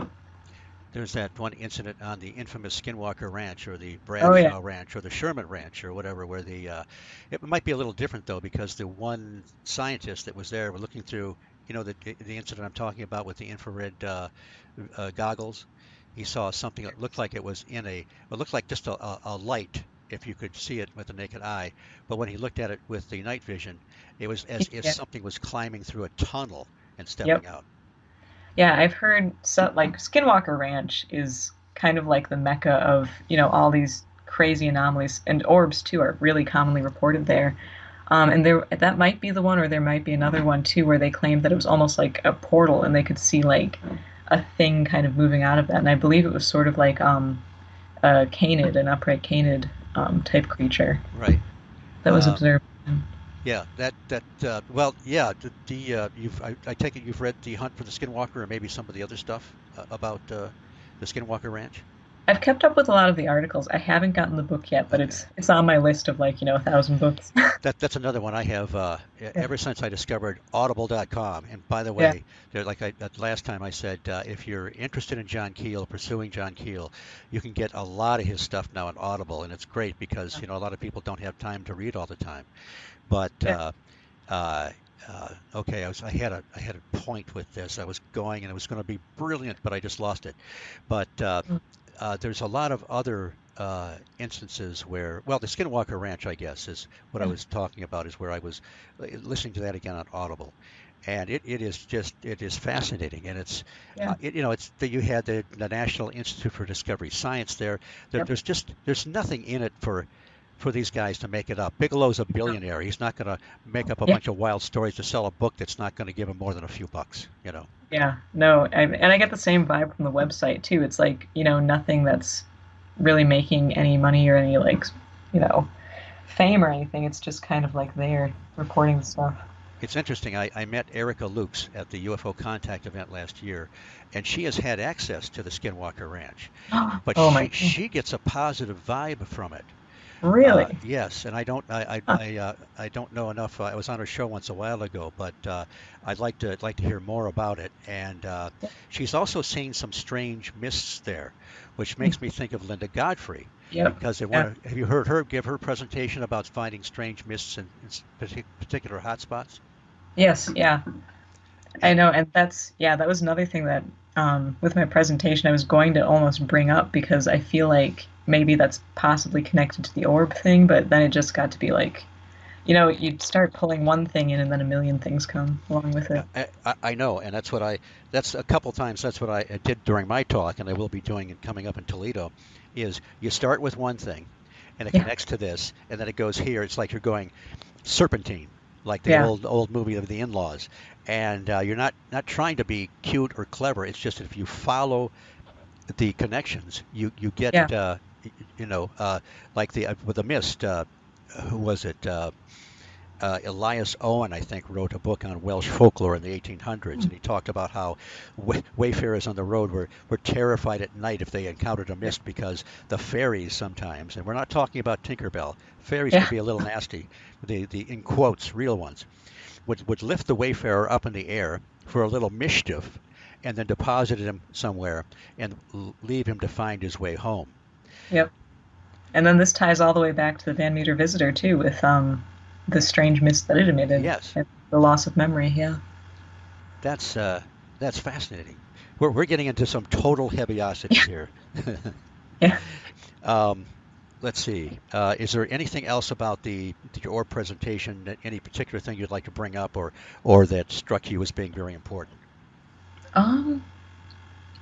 There's that one incident on the infamous Skinwalker Ranch or the Oh yeah, Bradshaw Ranch or the Sherman Ranch or whatever, where it might be a little different though, because the one scientist that was there, were looking through, the incident I'm talking about with the infrared goggles. He saw something that looked like it looked like just a light if you could see it with the naked eye. But when he looked at it with the night vision, it was as if yeah, something was climbing through a tunnel and yep, stepping out. yeah. I've heard so like Skinwalker Ranch is kind of like the mecca of all these crazy anomalies, and orbs too are really commonly reported there. And there that might be the one, or there might be another one too, where they claimed that it was almost like a portal, and they could see like a thing kind of moving out of that. And I believe it was sort of like a canid, an upright canid type creature Right. that was Um, observed. Yeah, well, yeah, I take it you've read The Hunt for the Skinwalker or maybe some of the other stuff about the Skinwalker Ranch? I've kept up with a lot of the articles. I haven't gotten the book yet, but Okay. it's on my list of like 1,000 books. That's another one I have Yeah, ever since I discovered audible.com. And by the yeah, way, that last time I said, if you're interested in John Keel, pursuing John Keel, you can get a lot of his stuff now on Audible, and it's great because, a lot of people don't have time to read all the time. But yeah. uh, okay, I had a point with this. I was going and it was going to be brilliant, but I just lost it. But there's a lot of other instances where, well, the Skinwalker Ranch, I guess, is what I Yeah. was talking about, is where I was listening to that again on Audible. And it is fascinating, and Yeah. it's that you had the National Institute for Discovery Science there. Yep. There's nothing in it for these guys to make it up. Bigelow's a billionaire. He's not going to make up a Yeah. bunch of wild stories to sell a book that's not going to give him more than a few bucks. Yeah. No, and I get the same vibe from the website too. It's like, nothing that's really making any money or any like, you know, fame or anything. It's just kind of like they're reporting the stuff. It's interesting. I met Erica Lukes at the UFO Contact event last year, and she has had access to the Skinwalker Ranch, but Oh my, she gets a positive vibe from it. really? Yes, and Huh. I don't know enough. I was on her show once a while ago, but I'd like to hear more about it. And she's also seen some strange mists there, which makes me think of Linda Godfrey, Yep. because Yeah. have you heard her give her presentation about finding strange mists in particular hotspots? Yes. Yeah. I And know, and that was another thing that with my presentation I was going to almost bring up because I feel like maybe that's possibly connected to the orb thing, but then it just got to be like, you'd start pulling one thing in and then a million things come along with it. I know, and that's a couple times that's what I did during my talk, and I will be doing it coming up in Toledo, is you start with one thing, and it Yeah. connects to this, and then it goes here. It's like you're going serpentine, like the Yeah. old movie of the In-Laws, and you're not trying to be cute or clever. It's just if you follow the connections, you get Yeah. you know like the with the mist. Who was it? Elias Owen, I think, wrote a book on Welsh folklore in the 1800s, and he talked about how wayfarers on the road were terrified at night if they encountered a mist because the fairies sometimes, and we're not talking about Tinkerbell, fairies Yeah. can be a little nasty, the in quotes, real ones, would lift the wayfarer up in the air for a little mischief and then deposited him somewhere and leave him to find his way home. Yep. And then this ties all the way back to the Van Meter visitor too, with the strange mist that it emitted Yes, and the loss of memory. Yeah. that's uh, that's fascinating. We're getting into some total heaviosity here. Yeah. um, let's see. Is there anything else about the orb presentation, any particular thing you'd like to bring up, or that struck you as being very important? Um.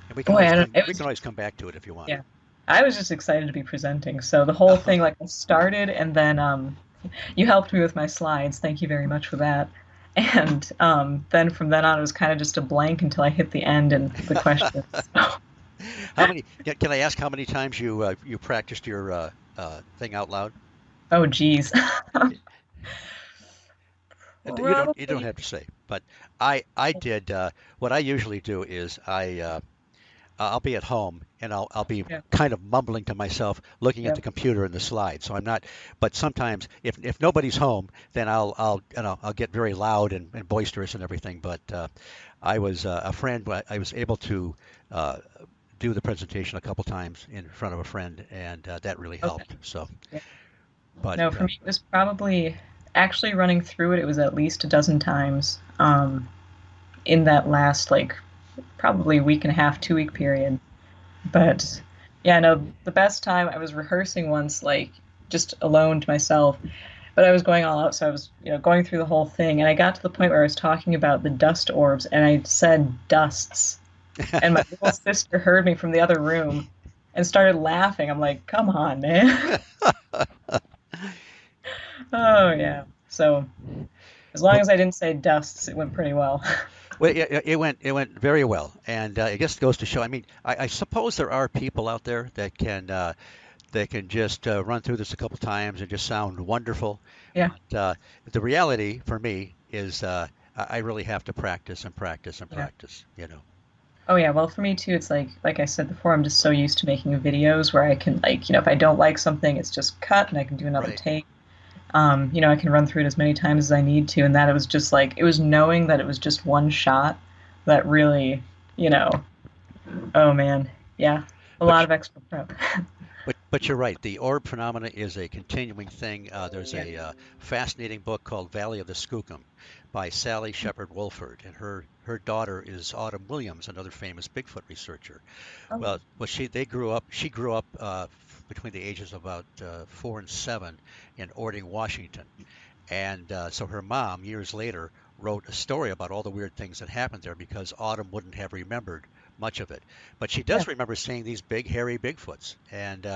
And we can Boy, always I don't. come It we was. can always come back to it if you want. Yeah. I was just excited to be presenting. So the whole thing, like, I started, and then you helped me with my slides. Thank you very much for that. And then from then on, it was kind of just a blank until I hit the end and the questions. How many? Can I ask how many times you practiced your thing out loud? Oh, geez. You don't Probably. have to say, but I did. What I usually do is I'll be at home and I'll be Yeah. kind of mumbling to myself, looking at Yeah. the computer and the slides. So I'm not. But sometimes, if nobody's home, then I'll get very loud and boisterous and everything. But I was a friend. I was able to uh, do the presentation a couple times in front of a friend, and that really Okay. helped. So, Yeah. but No, for me, it was probably actually running through it. It was at least a dozen times in that last, like, probably week and a half, 2 week period. But yeah, no, the best time I was rehearsing once, like, just alone to myself, but I was going all out. So I was, going through the whole thing. And I got to the point where I was talking about the dust orbs and I said dusts. And my little sister heard me from the other room and started laughing. I'm like, come on, man. Oh, yeah. So as long But as I didn't say dusts, it went pretty well. well, yeah, it went very well, and I guess it goes to show. I mean, I suppose there are people out there that can just run through this a couple times and just sound wonderful. Yeah. But the reality for me is I really have to practice and practice and Yeah. practice. Oh yeah, well for me too, it's like I said before, I'm just so used to making videos where I can, like, if I don't like something, it's just cut and I can do another Right. take. I can run through it as many times as I need to, and that it was just like it was knowing that it was just one shot that really, you know, oh man, yeah, a But lot of extra prep. but you're right. The orb phenomena is a continuing thing. There's Yeah. a fascinating book called Valley of the Skookum by Sally Shepard Wolford, and her daughter is Autumn Williams, another famous Bigfoot researcher. Oh, Well, she grew up between the ages of about 4 and 7 in Ording, Washington. And so her mom, years later, wrote a story about all the weird things that happened there because Autumn wouldn't have remembered much of it. But she yeah. does remember seeing these big, hairy Bigfoots. And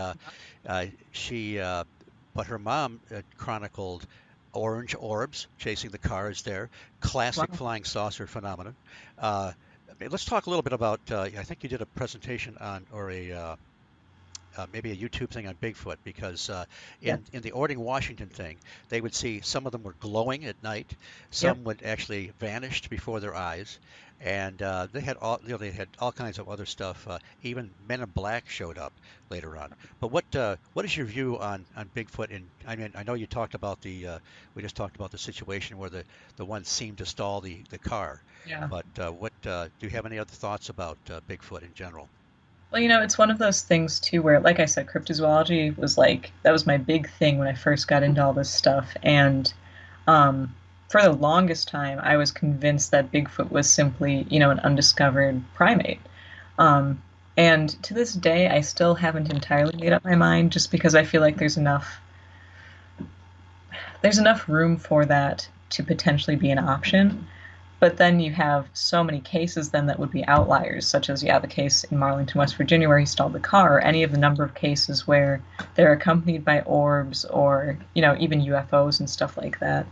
she, but her mom chronicled orange orbs chasing the cars there, classic Wow. flying saucer phenomenon. Uh, let's talk a little bit about, I think you did a presentation on, or maybe a YouTube thing on Bigfoot because Yeah. in the Ording, Washington thing, they would see some of them were glowing at night, Yep. some would actually vanished before their eyes, and they had all kinds of other stuff. Even Men in Black showed up later on. But what is your view on Bigfoot? And I mean, I know you talked about we just talked about the situation where the one seemed to stall the car, Yeah. but what do you have any other thoughts about Bigfoot in general? Well, it's one of those things too where, like I said, cryptozoology was like that was my big thing when I first got into all this stuff, and um, for the longest time, I was convinced that Bigfoot was simply, an undiscovered primate. Um, and to this day, I still haven't entirely made up my mind, just because I feel like there's enough room for that to potentially be an option. But then you have so many cases then that would be outliers, such as, yeah, the case in Marlington, West Virginia, where he stalled the car, or any of the number of cases where they're accompanied by orbs or, even UFOs and stuff like that.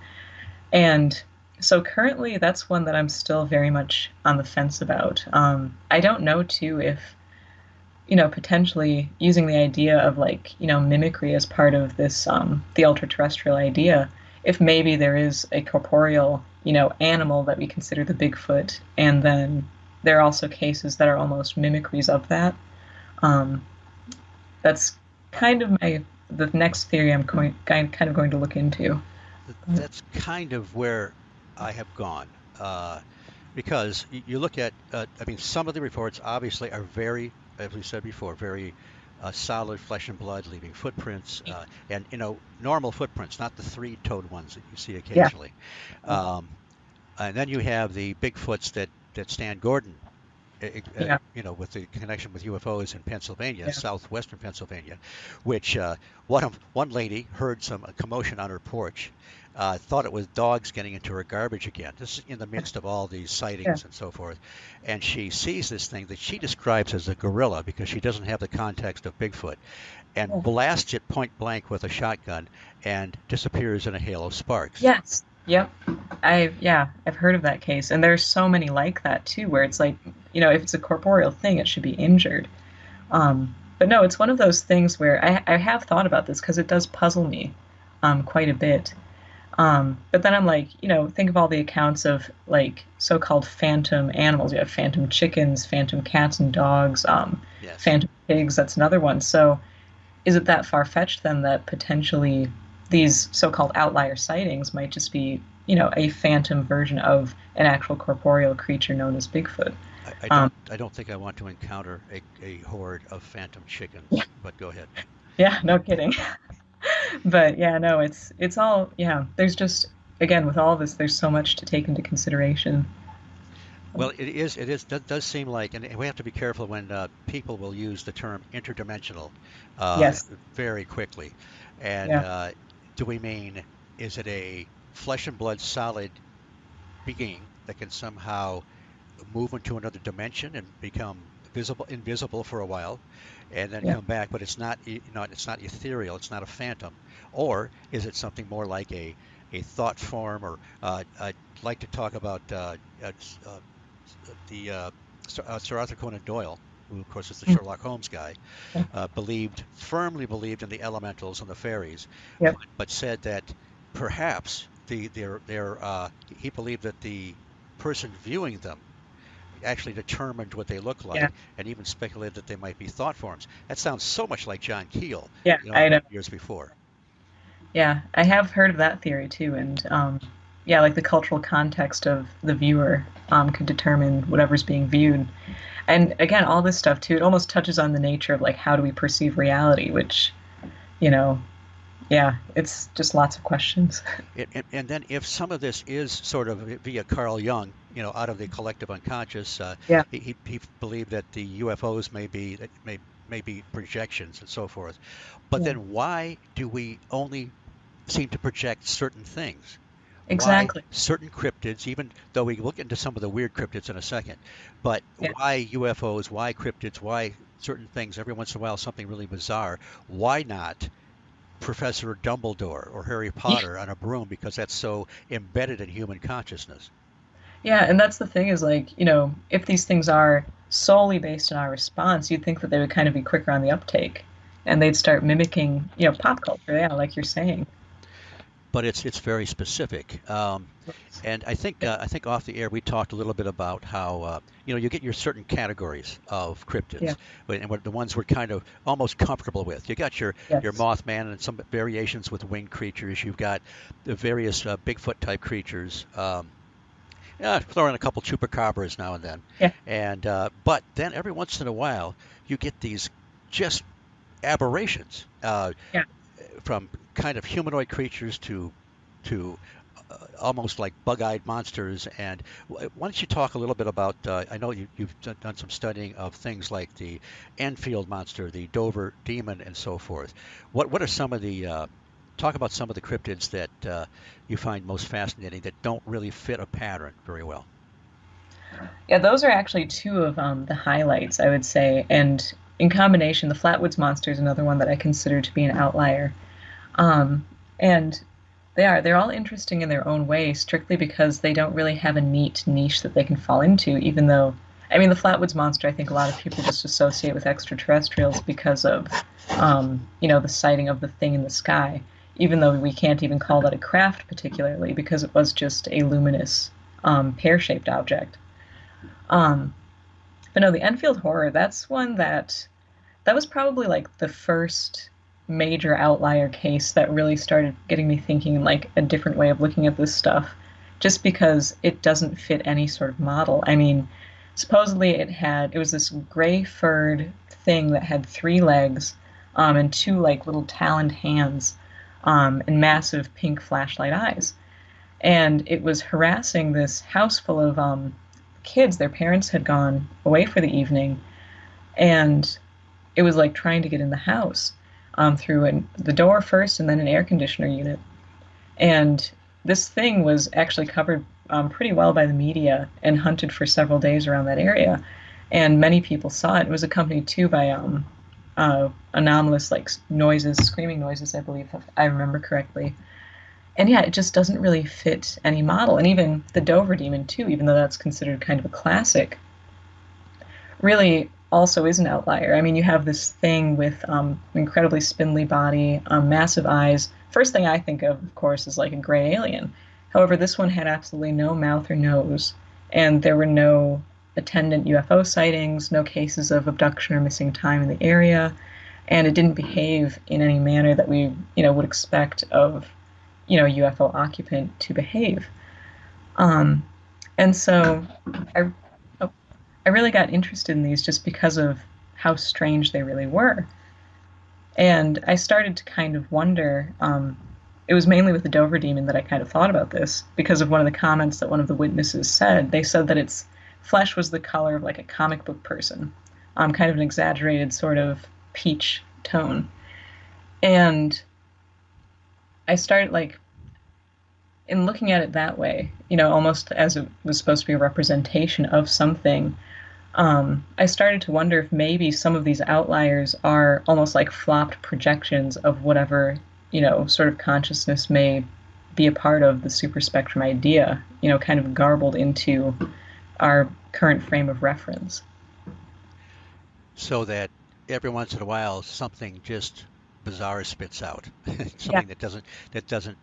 And so currently, that's one that I'm still very much on the fence about. I don't know, too, if, potentially using the idea of, like, mimicry as part of this, the ultra terrestrial idea, if maybe there is a corporeal, animal that we consider the Bigfoot, and then there are also cases that are almost mimicries of that. Um, that's kind of the next theory I'm kind of going to look into. That's kind of where I have gone. Because you look at, I mean, some of the reports obviously are very, as we said before, very solid flesh and blood, leaving footprints, and normal footprints, not the three-toed ones that you see Yeah, occasionally. Um, and then you have the Bigfoots that Stan Gordon, yeah, with the connection with UFOs in Pennsylvania, yeah, southwestern Pennsylvania, which one lady heard some commotion on her porch, thought it was dogs getting into her garbage again. This is in the midst of all these yeah. sightings and so forth, and she sees this thing that she describes as a gorilla because she doesn't have the context of Bigfoot, and Oh, blasts it point blank with a shotgun and disappears in a hail of sparks. yes. Yep. I've heard of that case, and there's so many like that too, where it's like, if it's a corporeal thing, it should be injured. But no, it's one of those things where I have thought about this because it does puzzle me, quite a bit. But then I'm like, think of all the accounts of like so-called phantom animals. You have phantom chickens, phantom cats and dogs, Yes. phantom pigs. That's another one. So is it that far-fetched then that potentially these so-called outlier sightings might just be, a phantom version of an actual corporeal creature known as Bigfoot? I Um, don't think I want to encounter a horde of phantom chickens, but go ahead. yeah, no kidding. But yeah, no, it's all, yeah. There's just, again, with all this, there's so much to take into consideration. Well, that does seem like, and we have to be careful when people will use the term interdimensional Yes. very quickly. And Yeah. do we mean, is it a flesh and blood solid being that can somehow move into another dimension and become invisible for a while, and then Yeah. come back, but it's not ethereal, it's not a phantom, or is it something more like a thought form, or I'd like to talk about the Sir Arthur Conan Doyle, who of course is the Mm. Sherlock Holmes guy, Yeah. firmly believed in the elementals and the fairies, Yep. but said that perhaps he believed that the person viewing them actually determined what they look Yeah. like, and even speculated that they might be thought forms. That sounds so much like John Keel, Yeah. I know. years before. Yeah, I have heard of that theory too, and yeah, like the cultural context of the viewer could determine whatever's being viewed. And again, all this stuff too, it almost touches on the nature of like how do we perceive reality, which, you know, yeah, it's just lots of questions. And then if some of this is sort of via Carl Jung, out of the collective unconscious, Yeah. he believed that the UFOs may be projections and so forth. But Yeah. then why do we only seem to project certain things? Why Exactly. certain cryptids, even though we look into some of the weird cryptids in a second, but Yeah. why UFOs, why cryptids, why certain things, every once in a while something really bizarre, why not Professor Dumbledore or Harry Yeah. Potter on a broom, because that's so embedded in human consciousness? Yeah, and that's the thing is like, if these things are solely based on our response, you'd think that they would kind of be quicker on the uptake and they'd start mimicking, pop culture, yeah, like you're saying. But it's very specific. And I think off the air we talked a little bit about how you get your certain categories of Yeah. cryptids, and what the ones we're kind of almost comfortable with. You got your Yes. Mothman and some variations with winged creatures. You've got the various Bigfoot type creatures. Yeah, throw in a couple chupacabras now and then, Yeah. and but then every once in a while you get these just aberrations, Yeah. from kind of humanoid creatures to almost like bug-eyed monsters. And why don't you talk a little bit about? I know you've done some studying of things like the Enfield monster, the Dover demon, and so forth. What are some of the talk about some of the cryptids that you find most fascinating that don't really fit a pattern very well? Yeah, those are actually two of the highlights, I would say. And in combination, the Flatwoods Monster is another one that I consider to be an outlier. And they're all interesting in their own way, strictly because they don't really have a neat niche that they can fall into, even though, I mean, the Flatwoods Monster, I think a lot of people just associate with extraterrestrials because of, the sighting of the thing in the sky. even though we can't even call that a craft particularly because it was just a luminous pear-shaped object. Um, but no, the Enfield horror, that's one that was probably like the first major outlier case that really started getting me thinking in like a different way of looking at this stuff, just because it doesn't fit any sort of model. I mean, supposedly it was this gray furred thing that had 3 legs, and 2 like little taloned hands, and massive pink flashlight eyes. And it was harassing this house full of kids. Their parents had gone away for the evening, and it was like trying to get in the house through the door first and then an air conditioner unit. And this thing was actually covered pretty well by the media and hunted for several days around that area. And many people saw it. It was accompanied too by anomalous like noises, screaming noises, I believe, if I remember correctly. And yeah, it just doesn't really fit any model. And even the Dover Demon too, even though that's considered kind of a classic, really also is an outlier. I mean, you have this thing with an incredibly spindly body, massive eyes. First thing I think of course, is like a gray alien. However, this one had absolutely no mouth or nose, and there were no attendant UFO sightings, no cases of abduction or missing time in the area, and it didn't behave in any manner that we, would expect of, a UFO occupant to behave. And so I really got interested in these just because of how strange they really were. And I started to kind of wonder, it was mainly with the Dover Demon that I kind of thought about this, because of one of the comments that one of the witnesses said. They said that its flesh was the color of like a comic book person, kind of an exaggerated sort of peach tone. And I started like, in looking at it that way, almost as it was supposed to be a representation of something, I started to wonder if maybe some of these outliers are almost like flopped projections of whatever, sort of consciousness may be a part of the superspectrum idea, kind of garbled into our current frame of reference. So that every once in a while something just bizarre spits out, Yeah, something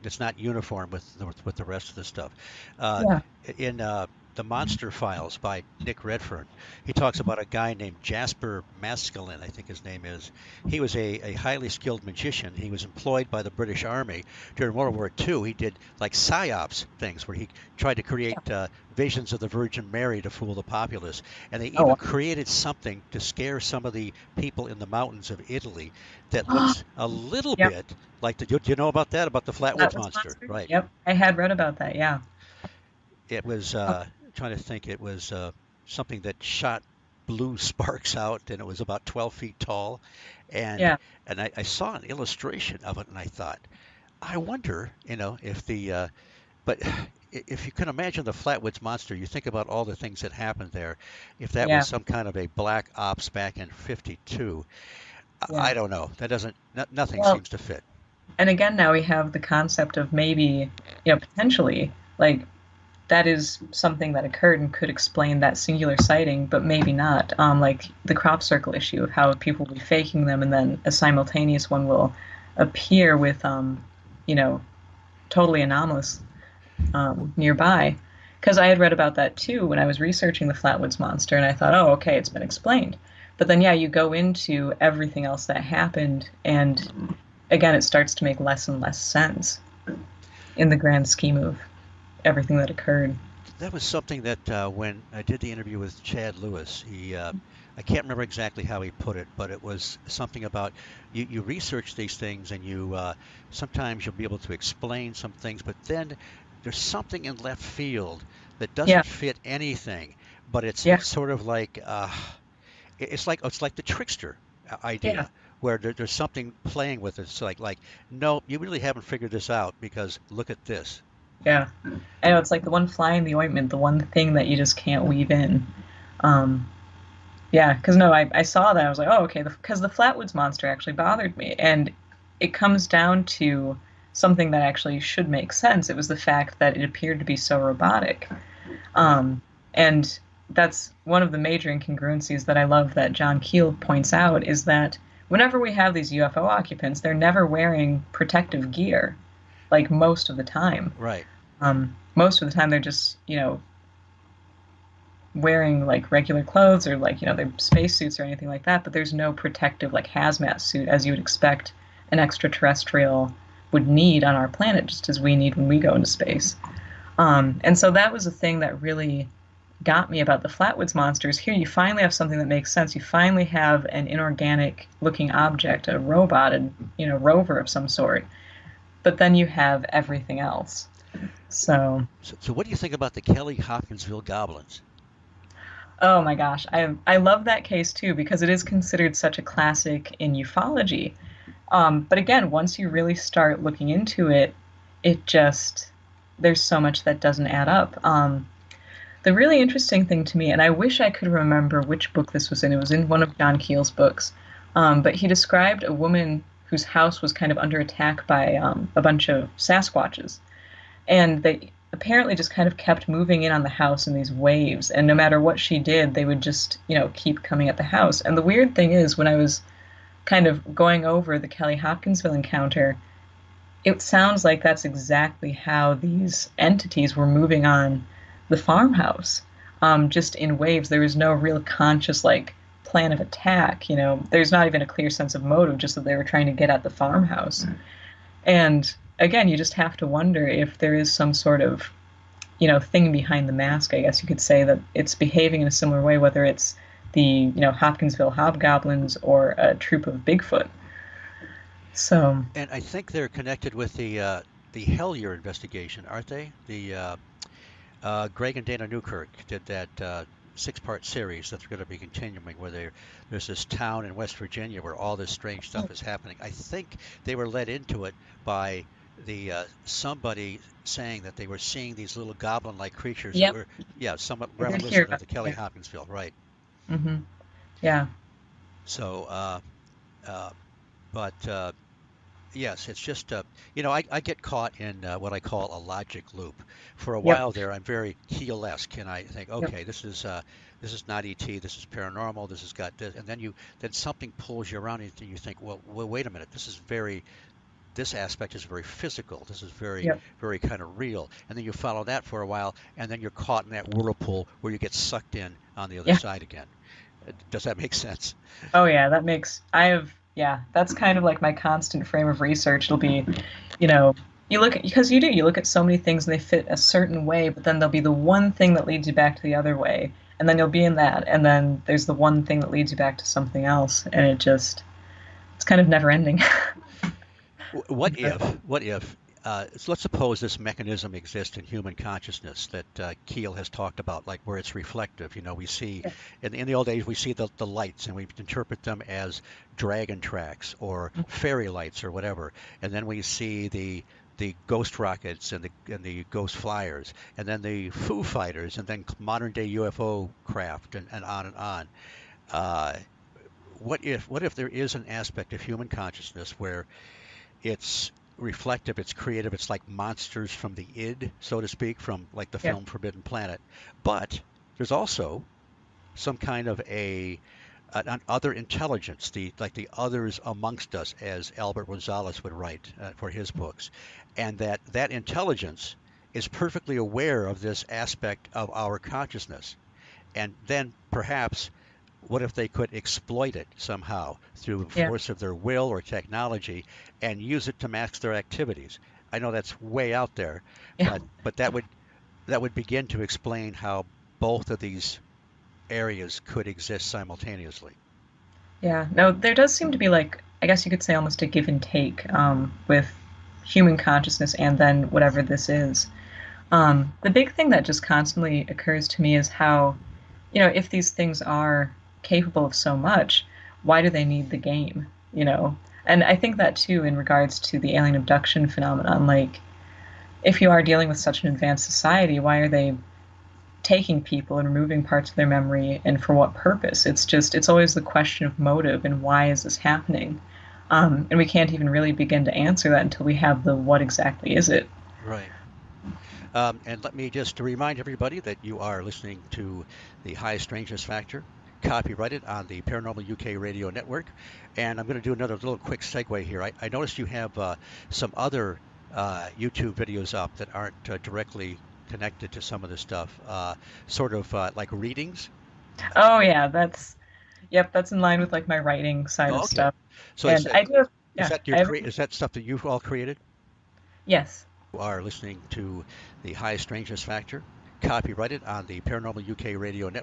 that's not uniform with the rest of the stuff. Uh, yeah. in The Monster Files by Nick Redfern, he talks about a guy named Jasper Maskelyne, I think his name is. He was a highly skilled magician. He was employed by the British Army during World War II. He did like psyops things where he tried to create visions of the Virgin Mary to fool the populace. And they even Oh, created something to scare some of the people in the mountains of Italy that looks a little yep. bit like do you know about that, about the That Flatwoods was Monster? monster. Right. Yep, I had read about that. Yeah. It was Oh, trying to think. It was something that shot blue sparks out, and it was about 12 feet tall. And yeah. I saw an illustration of it, and I thought, I wonder, if but if you can imagine the Flatwoods Monster, you think about all the things that happened there. If that Yeah. was some kind of a black ops back in '52, Yeah. I don't know. That doesn't. Nothing Well, seems to fit. and again, now we have the concept of maybe, potentially, like that is something that occurred and could explain that singular sighting, but maybe not. Like the crop circle issue of how people will be faking them, and then a simultaneous one will appear with, you know, totally anomalous nearby. Because I had read about that too when I was researching the Flatwoods Monster, and I thought, oh, okay, it's been explained. But then, yeah, you go into everything else that happened, and again, it starts to make less and less sense in the grand scheme of everything that occurred. That was something that when I did the interview with Chad Lewis, I can't remember exactly how he put it, but it was something about you research these things and you sometimes you'll be able to explain some things, but then there's something in left field that Yeah, doesn't fit anything, but it's yeah, sort of like it's like the trickster yeah, idea where there's something playing with it. It's like no, you really haven't figured this out because look at this. yeah. I know it's like the one fly in the ointment, the one thing that you just can't weave in. Um, yeah, because no, I saw that. I was like, oh, okay, because the Flatwoods Monster actually bothered me. And it comes down to something that actually should make sense. It was the fact that it appeared to be so robotic. And that's one of the major incongruencies that I love that John Keel points out is that whenever we have these UFO occupants, they're never wearing protective gear, like most of the time. Right. Most of the time, they're just, wearing like regular clothes or like, their spacesuits or anything like that, but there's no protective like hazmat suit as you would expect an extraterrestrial would need on our planet, just as we need when we go into space. And so that was a thing that really got me about the Flatwoods monsters. Here you finally have something that makes sense. You finally have an inorganic looking object, a robot, and rover of some sort. But then you have everything else. So what do you think about the Kelly Hopkinsville goblins? oh my gosh, I love that case too because it is considered such a classic in ufology. But again, once you really start looking into it, there's so much that doesn't add up. The really interesting thing to me, and I wish I could remember which book this was in. It was in one of John Keel's books, but he described a woman whose house was kind of under attack by a bunch of Sasquatches, and they apparently just kind of kept moving in on the house in these waves, and no matter what she did, they would just, keep coming at the house. And the weird thing is, when I was kind of going over the Kelly Hopkinsville encounter, it sounds like that's exactly how these entities were moving on the farmhouse, just in waves. There was no real conscious, like, plan of attack, There's not even a clear sense of motive, just that they were trying to get at the farmhouse. And again, you just have to wonder if there is some sort of, thing behind the mask, I guess you could say, that it's behaving in a similar way, whether it's the, Hopkinsville hobgoblins or a troop of Bigfoot. So. And I think they're connected with the Hellier investigation, aren't they? The Greg and Dana Newkirk did that 6-part series that they're going to be continuing, where there's this town in West Virginia where all this strange stuff is happening. I think they were led into it by the somebody saying that they were seeing these little goblin-like creatures Yep. that were, somewhat I did hear reminiscent of about the Kelly that. Hopkinsville, right? Mm-hmm. Yeah. So, but yes, it's just I get caught in what I call a logic loop. For a Yep. while there, I'm very Keel-esque, and I think, Yep. okay, this is not ET, this is paranormal, this has got this, and then something pulls you around, and you think, well, wait a minute, this aspect is very physical. This is very, Yep. very kind of real. And then you follow that for a while, and then you're caught in that whirlpool where you get sucked in on the other Yeah. side again. Does that make sense? Oh yeah, that's kind of like my constant frame of research. It'll be, you look at so many things and they fit a certain way, but then there'll be the one thing that leads you back to the other way, and then you'll be in that, and then there's the one thing that leads you back to something else, and it's kind of never ending. What if, so let's suppose this mechanism exists in human consciousness that Keel has talked about, like where it's reflective. We see, in the old days, we see the lights and we interpret them as dragon tracks or fairy lights or whatever. And then we see the ghost rockets and the ghost flyers, and then the Foo Fighters, and then modern day UFO craft, and on and on. Uh, what if there is an aspect of human consciousness where it's reflective, it's creative, it's like monsters from the id, so to speak, from like the Yeah. film Forbidden Planet. But there's also some kind of an other intelligence, the others amongst us, as Albert Gonzalez would write for his books, and that intelligence is perfectly aware of this aspect of our consciousness, and then perhaps what if they could exploit it somehow through Yeah. force of their will or technology and use it to mask their activities? I know that's way out there, Yeah. but that would begin to explain how both of these areas could exist simultaneously. Yeah. No, there does seem to be, like, I guess you could say, almost a give and take with human consciousness and then whatever this is. The big thing that just constantly occurs to me is how, if these things are capable of so much, why do they need the game? And I think that too in regards to the alien abduction phenomenon. Like, if you are dealing with such an advanced society, why are they taking people and removing parts of their memory, and for what purpose? It's always the question of motive and why is this happening? And we can't even really begin to answer that until we have the what exactly is it. Right. And let me just remind everybody that you are listening to the High Strangeness Factor copyrighted on the Paranormal UK Radio Network. And I'm going to do another little quick segue here. I noticed you have some other YouTube videos up that aren't directly connected to some of this stuff, sort of like readings. Oh yeah, that's in line with like my writing side Oh, of okay. stuff. So And I do have, yeah, I have, is that stuff that you've all created? yes. You are listening to the High Strangeness Factor, copyrighted on the Paranormal UK Radio Network.